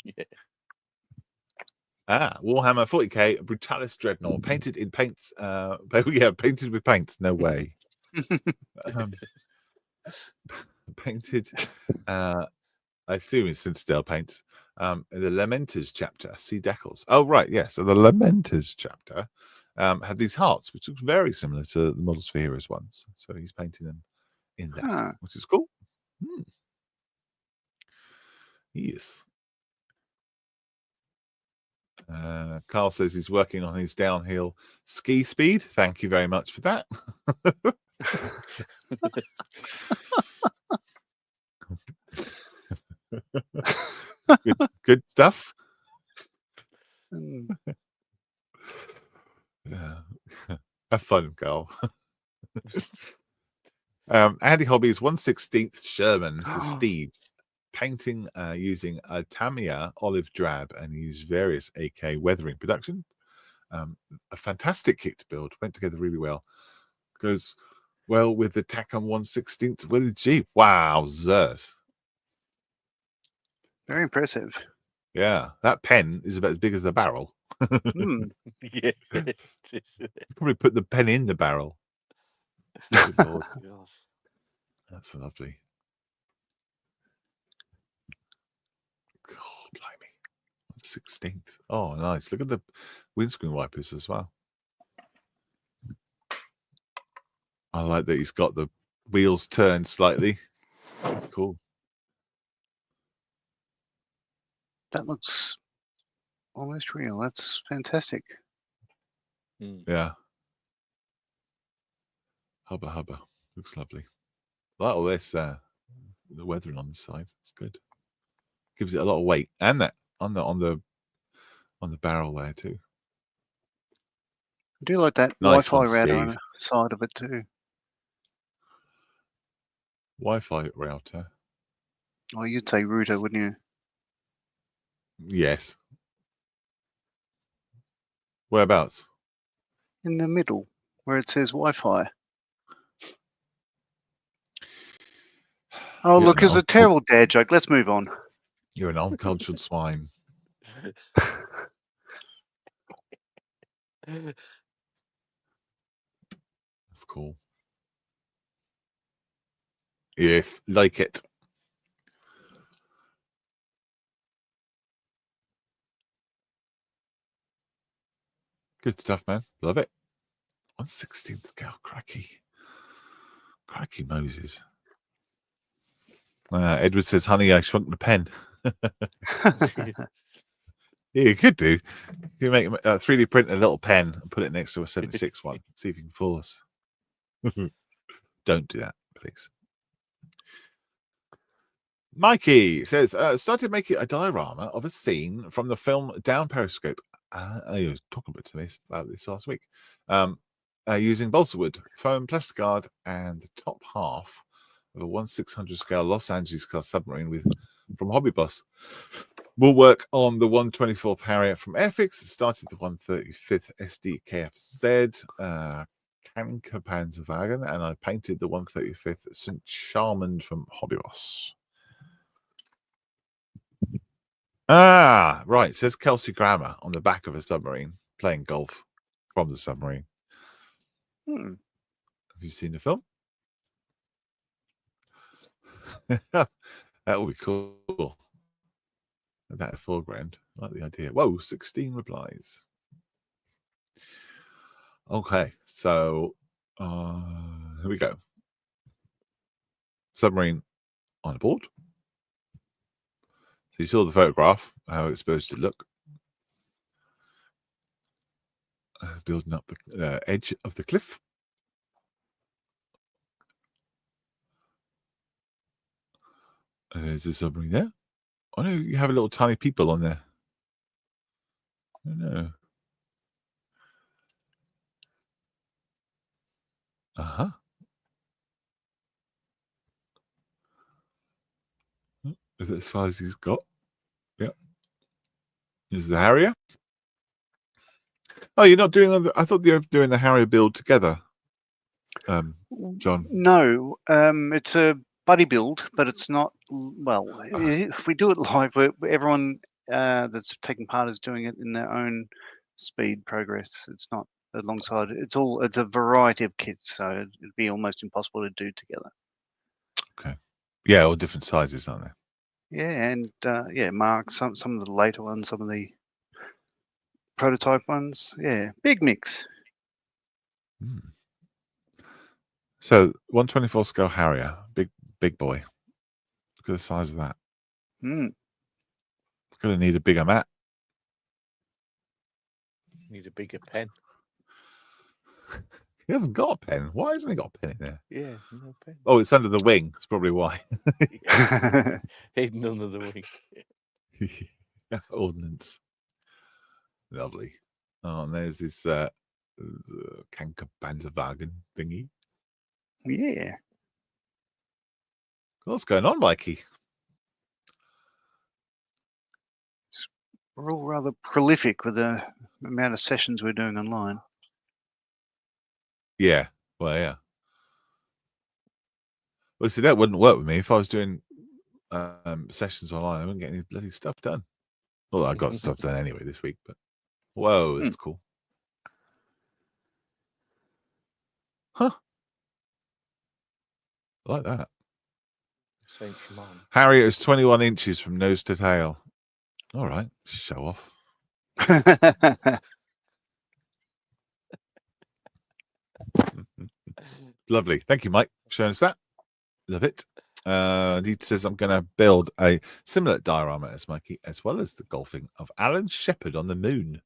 Yeah. Warhammer 40k Brutalis Dreadnought painted in paints. Painted with paints. No way. Painted. I assume it's Citadel paints. In the Lamenters chapter, see decals. Oh right, yeah. So the Lamenters chapter had these hearts, which looks very similar to the Models for Heroes ones. So he's painting them in that, which is cool. Yes. Carl says he's working on his downhill ski speed. Thank you very much for that. good stuff. Yeah. Have fun, Carl. Andy Hobby's 1/16 Sherman. This is Steve's. Painting using a Tamiya olive drab and used various AK weathering production. A fantastic kit to build. Went together really well. Goes well with the Tacom 1/16 with the Jeep. Wow, Zers. Very impressive. Yeah, that pen is about as big as the barrel. Yeah. Probably put the pen in the barrel. Good Lord. That's lovely. God, blimey. 16th. Oh, nice. Look at the windscreen wipers as well. I like that he's got the wheels turned slightly. That's cool. That looks almost real. That's fantastic. Yeah. Hubba. Looks lovely. I like all this, the weathering on the side. It's good. Gives it a lot of weight. And that on the barrel there too. I do like that nice Wi-Fi one, router on Steve. the side of it too. Wi-Fi router. Oh, you'd say router, wouldn't you? Yes. Whereabouts? In the middle, where it says Wi-Fi. Oh, look, it's a terrible dad joke. Let's move on. You're an uncultured swine. That's cool. Yes, like it. Good stuff, man. Love it. 1/16 scale, cracky Moses. Edward says, "Honey, I shrunk the pen." Yeah, you could do. You make a 3D print a little pen and put it next to a 76 one. See if you can fool us. Don't do that, please. Mikey says, started making a diorama of a scene from the film Down Periscope. I was talking about this last week. Using balsa wood, foam, plastic guard, and the top half of a 1/600 scale Los Angeles class submarine from Hobby Boss. We'll work on the 124th Harrier from Airfix. It started the 135th SDKFZ Panzerwagen, and I painted the 135th St. Charmand from Hobby Boss. Right. It says Kelsey Grammer on the back of a submarine playing golf from the submarine. Have you seen the film? That would be cool. That foreground. I like the idea. Whoa, 16 replies. Okay, so here we go. Submarine on a board. So you saw the photograph, how it's supposed to look. Building up the edge of the cliff. There's the submarine there. Oh no, you have a little tiny people on there. Oh no. Uh-huh. Is it as far as he's got? Yeah. Is the Harrier? Oh, you're not doing I thought you were doing the Harrier build together. John. No, it's a buddy build, but it's not. Well, if we do it live, everyone that's taking part is doing it in their own speed progress. It's not alongside. It's a variety of kits, so it'd be almost impossible to do together. Okay. Yeah, all different sizes, aren't they? Yeah, and Mark, some of the later ones, some of the prototype ones. Yeah, big mix. So 124 scale Harrier, big boy. Look at the size of that. Gonna need a bigger mat. Need a bigger pen. He hasn't got a pen. Why hasn't he got a pen in there? Yeah, no pen. Oh, it's under the wing. That's probably why. Hidden under the wing. Ordnance. Lovely. Oh, and there's this Panzerwagen thingy. Yeah. What's going on, Mikey? We're all rather prolific with the amount of sessions we're doing online. Yeah. Well, yeah. Well, see, that wouldn't work with me if I was doing sessions online. I wouldn't get any bloody stuff done. Well, I got stuff done anyway this week, but whoa, that's cool. Huh. I like that. Saint Shimon. Harrier is 21 inches from nose to tail. All right, show off. Lovely. Thank you, Mike, for showing us that. Love it. He says, I'm going to build a similar diorama as Mikey, as well as the golfing of Alan Shepard on the moon.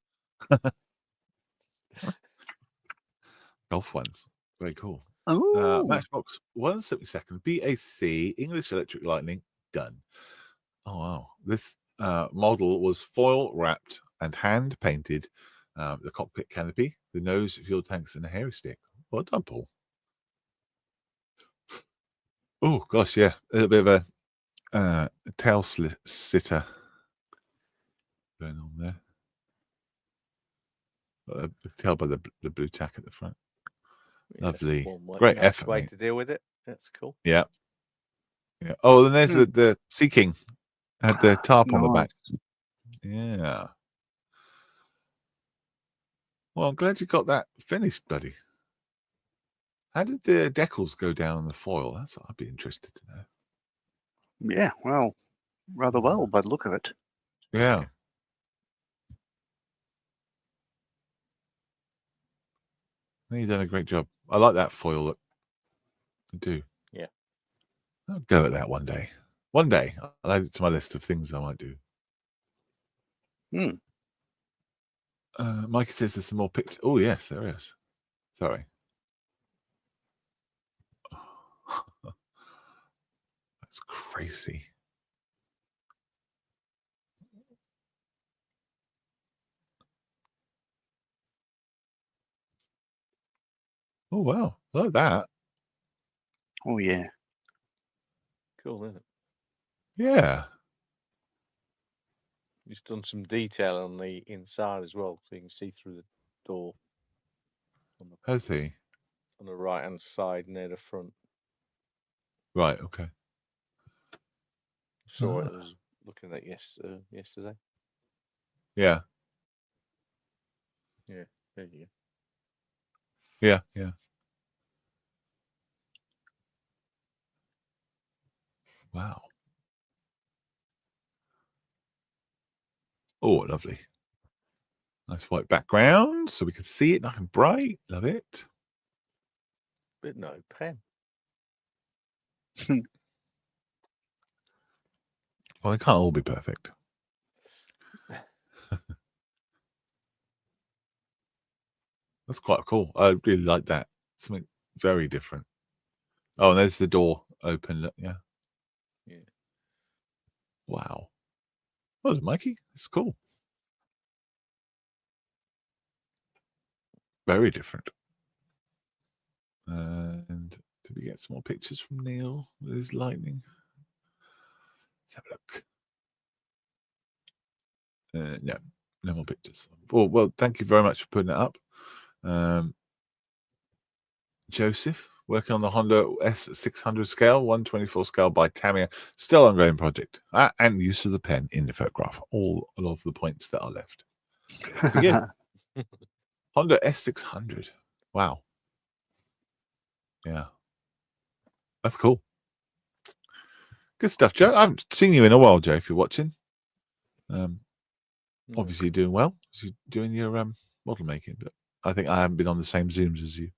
Golf ones. Very cool. Matchbox 1/72 BAC English Electric Lightning. Done. Oh, wow. This model was foil wrapped and hand painted. The cockpit canopy, the nose, fuel tanks, and the hairy stick. Well done, Paul. Oh, gosh, yeah. A little bit of a tail sitter going on there. Tell by the blue tack at the front. Lovely. Great effort. Way to deal with it. That's cool. Yeah. Yeah. Oh, then there's the Sea King. Had the tarp on the back. Yeah. Well, I'm glad you got that finished, buddy. How did the decals go down on the foil? That's what I'd be interested to know. Yeah, well, rather well by the look of it. Yeah. You've done a great job. I like that foil look. I do. Yeah. I'll go at that one day. One day. I'll add it to my list of things I might do. Mikey says there's some more pictures. Oh, yes, there is. Sorry. That's crazy. Oh, wow. I like that. Oh, yeah. Cool, isn't it? Yeah. He's done some detail on the inside as well, so you can see through the door. Has he? On the right-hand side near the front. Right, okay. Saw it. I was looking at yesterday. Yeah. Yeah, there you go. Yeah, yeah. Wow. Oh, lovely. Nice white background so we can see it nice and bright. Love it. But no pen. Well, it can't all be perfect. That's quite cool. I really like that. Something very different. Oh, and there's the door open. Look, yeah. Yeah. Wow. Oh, Mikey. It's cool. Very different. And did we get some more pictures from Neil with his lightning? Let's have a look. No more pictures. Oh, well, thank you very much for putting it up. Joseph, working on the Honda S600 scale, 1/24 scale by Tamiya. Still ongoing project. And use of the pen in the photograph. All of the points that are left. Begin. Honda S600. Wow. Yeah. That's cool. Good stuff, Joe. I haven't seen you in a while, Joe, if you're watching. Obviously, you're doing well. You're doing your model making, but I think I haven't been on the same Zooms as you.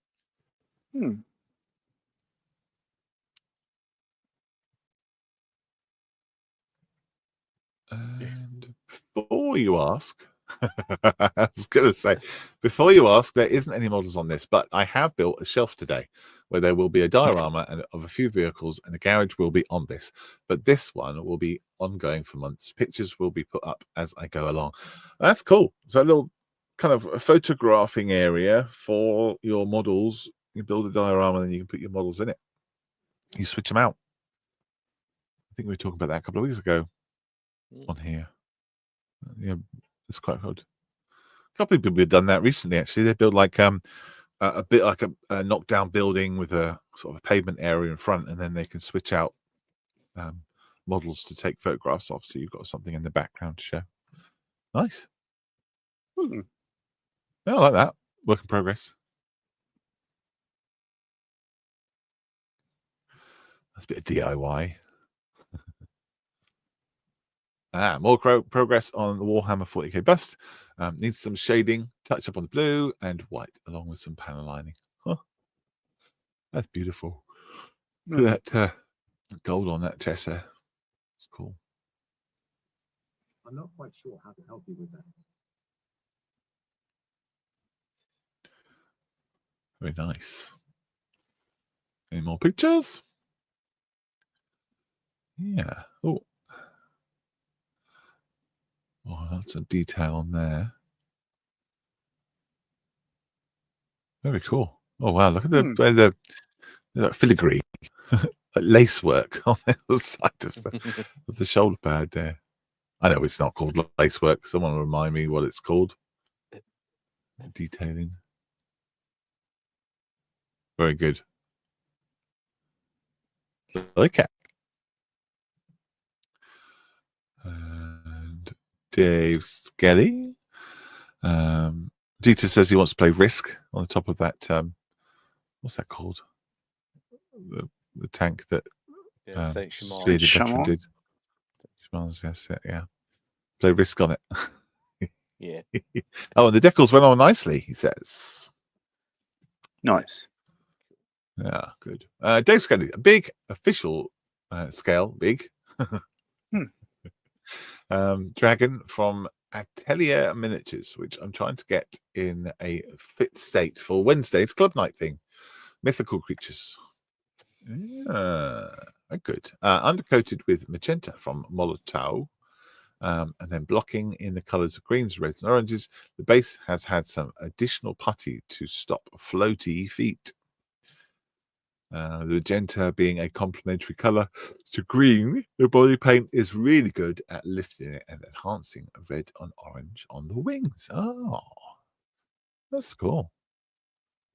And before you ask, I was going to say, before you ask, there isn't any models on this, but I have built a shelf today where there will be a diorama of a few vehicles, and the garage will be on this. But this one will be ongoing for months. Pictures will be put up as I go along. That's cool. So a little kind of a photographing area for your models. You build a diorama, and then you can put your models in it. You switch them out. I think we were talking about that a couple of weeks ago on here. Yeah, it's quite good. A couple of people have done that recently. Actually, they built like a bit like a knockdown building with a sort of a pavement area in front, and then they can switch out models to take photographs of. So you've got something in the background to show. Nice. Yeah, I like that. Work in progress. That's a bit of DIY. More progress on the Warhammer 40k bust. Needs some shading, touch up on the blue and white, along with some panel lining. Huh. That's beautiful. Look at that gold on that chest there. It's cool. I'm not quite sure how to help you with that. Very nice. Any more pictures? Yeah. Oh, lots of detail on there. Very cool. Oh wow! Look at the filigree, like lace work on the other side of the shoulder pad there. I know it's not called lace work. Someone will remind me what it's called. Detailing. Very good. Look at. And Dave Skelly. Dieter says he wants to play Risk on the top of that. What's that called? The tank that Saint Spear the Chamon. Veteran did. Chamon's, that's it, yeah. Play Risk on it. Yeah. Oh, and the decals went on nicely, he says. Nice. Yeah, good. Dave Scully, a big official scale, big. Dragon from Atelier Miniatures, which I'm trying to get in a fit state for Wednesday's club night thing. Mythical creatures. Good. Undercoated with magenta from Molotov. And then blocking in the colours of greens, reds, and oranges. The base has had some additional putty to stop floaty feet. The magenta being a complementary colour to green, the body paint is really good at lifting it and enhancing red and orange on the wings. Oh, that's cool.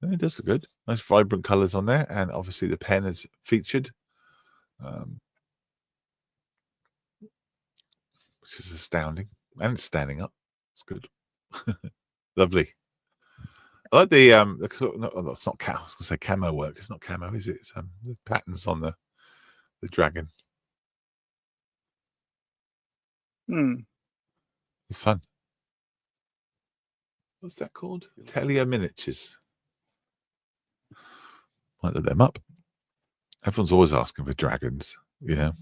It does look good. Nice vibrant colours on there, and obviously the pen is featured. Which is astounding, and it's standing up. It's good. Lovely. I like the it's not camo. I was gonna say camo work. It's not camo, is it? It's the patterns on the dragon. It's fun. What's that called? Atelier Miniatures. Might look them up. Everyone's always asking for dragons, you know.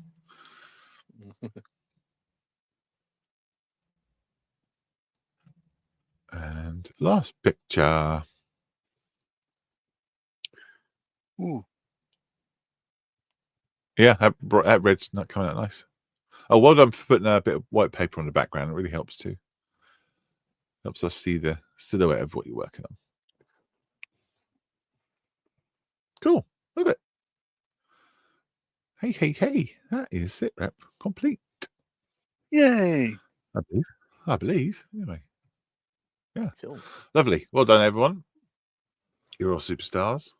And last picture. Ooh. Yeah, that red's not coming out nice. Oh, well done for putting a bit of white paper on the background. It really helps too. Helps us see the silhouette of what you're working on. Cool. Love it. Hey. That is sit rep complete. Yay. I believe. Anyway. Yeah. Cool. Lovely. Well done, everyone. You're all superstars.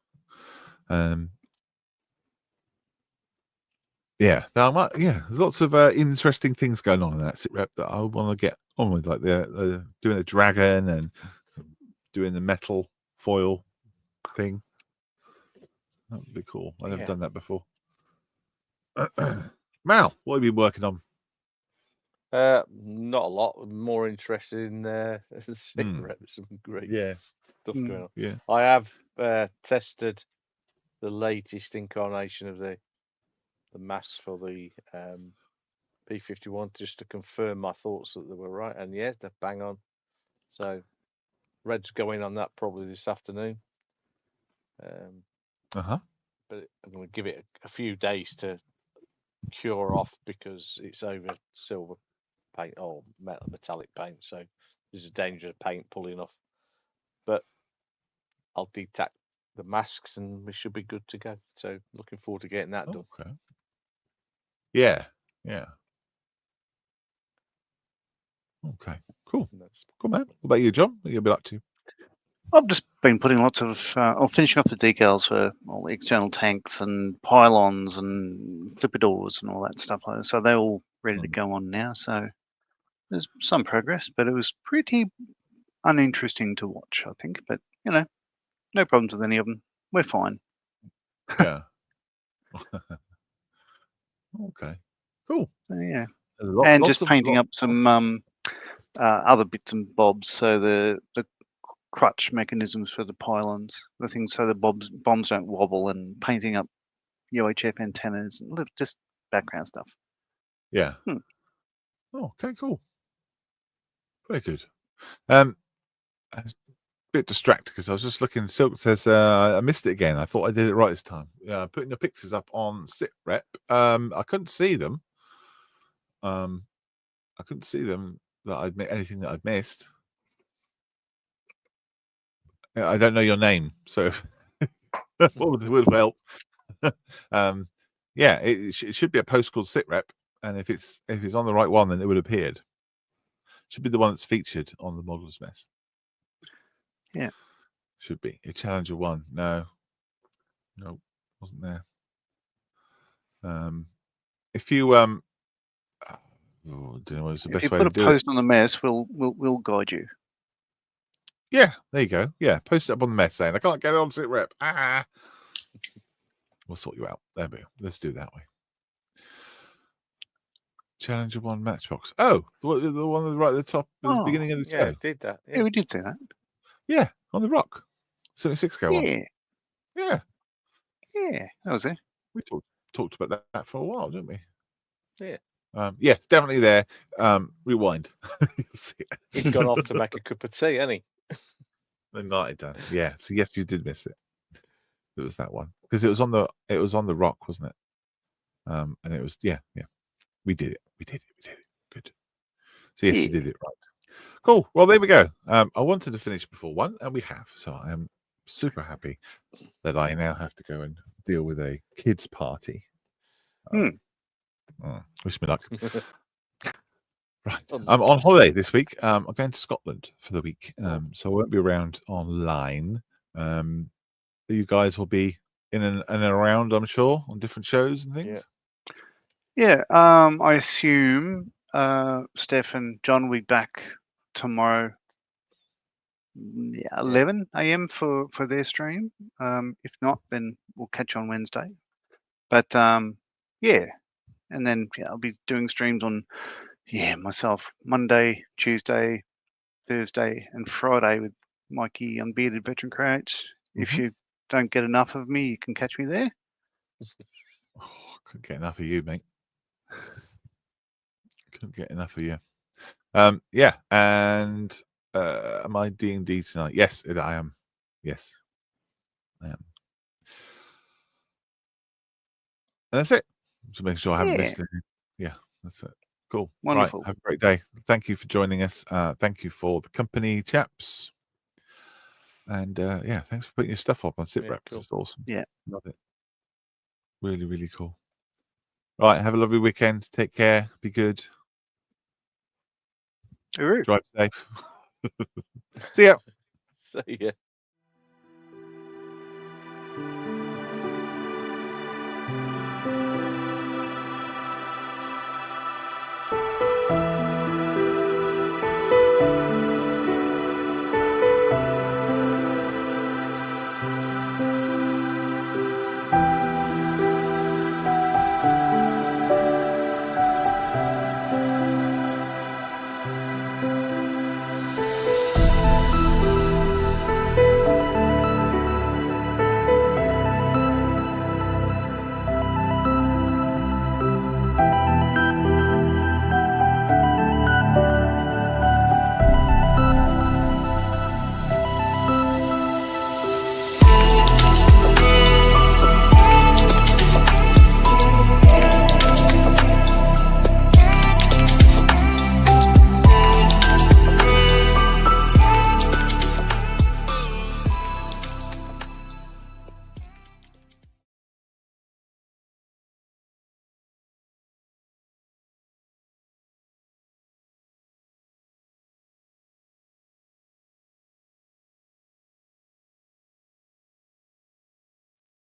Yeah. Now, there's lots of interesting things going on in that sit rep that I want to get on with, like the doing a dragon and doing the metal foil thing. That would be cool. I've never done that before. Mal, what have you been working on? Not a lot. I'm more interested in cigarettes. Some great stuff going on. Yeah. I have tested the latest incarnation of the mass for the P51 just to confirm my thoughts that they were right, and yeah, they're bang on. So Red's going on that probably this afternoon. But I'm going to give it a few days to cure off because it's over silver paint or metallic paint, so there's a danger of paint pulling off. But I'll detach the masks and we should be good to go. So looking forward to getting that done. Okay. Yeah. Okay. Cool. Cool, man. What about you, John? What have you been up to? I've just been putting lots of, finishing up the decals for all the external tanks and pylons and flipidors and all that stuff. So they're all ready to go on now. So there's some progress, but it was pretty uninteresting to watch, I think. But, no problems with any of them. We're fine. Yeah. Okay. Cool. So, yeah. And just painting up some other bits and bobs. So the crutch mechanisms for the pylons, the things so the bombs don't wobble, and painting up UHF antennas, and just background stuff. Yeah. Oh, okay, cool. Very good. I was a bit distracted because I was just looking. Silk says I missed it again. I thought I did it right this time. Yeah, putting the pictures up on SitRep. I couldn't see them. I couldn't see them that I'd anything that I'd missed. I don't know your name, so what would help? Yeah, it should be a post called SitRep, and if it's on the right one, then it would have appeared. It should be the one that's featured on the Model's Mess. Yeah, should be a Challenger 1. No, wasn't there. If you I don't know what's the best way to do it. If you put a post on the mess, we'll guide you. Yeah, there you go. Yeah, post it up on the mess saying I can't get on sit rep. Ah, we'll sort you out. There we go. Let's do it that way. Challenger 1 Matchbox. Oh, the one right at the top, at the beginning of the Yeah, show. it did that. Yeah, we did see that. Yeah, on the rock. 76 go on. Yeah, Yeah, yeah, that was it. we talked about that for a while, didn't we? Yeah. Yeah, it's definitely there. Rewind. You'll see it. He'd gone off to make a cup of tea, hadn't he? They might have done. Yeah. So yes, you did miss it. It was that one because it was on the rock, wasn't it? And it was yeah. We did it. Good. So yes, you did it right. Cool. Well, there we go. I wanted to finish before 1, and we have. So I am super happy that I now have to go and deal with a kids' party. Wish me luck. Right. I'm on holiday this week. I'm going to Scotland for the week. So I won't be around online. You guys will be in and around, I'm sure, on different shows and things. Yeah. I assume Steph and John will be back tomorrow. 11 a.m. for their stream. If not, then we'll catch on Wednesday. But yeah, and then I'll be doing streams on myself Monday, Tuesday, Thursday, and Friday with Mikey Unbearded Veteran Creates. If you don't get enough of me, you can catch me there. Couldn't get enough of you, mate. Couldn't get enough of you. Yeah, and am I D&D tonight? Yes, I am. Yes, I am. And that's it. Just making sure I haven't missed anything. Yeah, that's it. Cool. Wonderful. Right, have a great day. Thank you for joining us. Thank you for the company, chaps. And yeah, thanks for putting your stuff up on SitReps. Cool. It's awesome. Yeah. Love it. Really, really cool. Right, have a lovely weekend. Take care. Be good. Uru. Drive safe. See ya. See ya.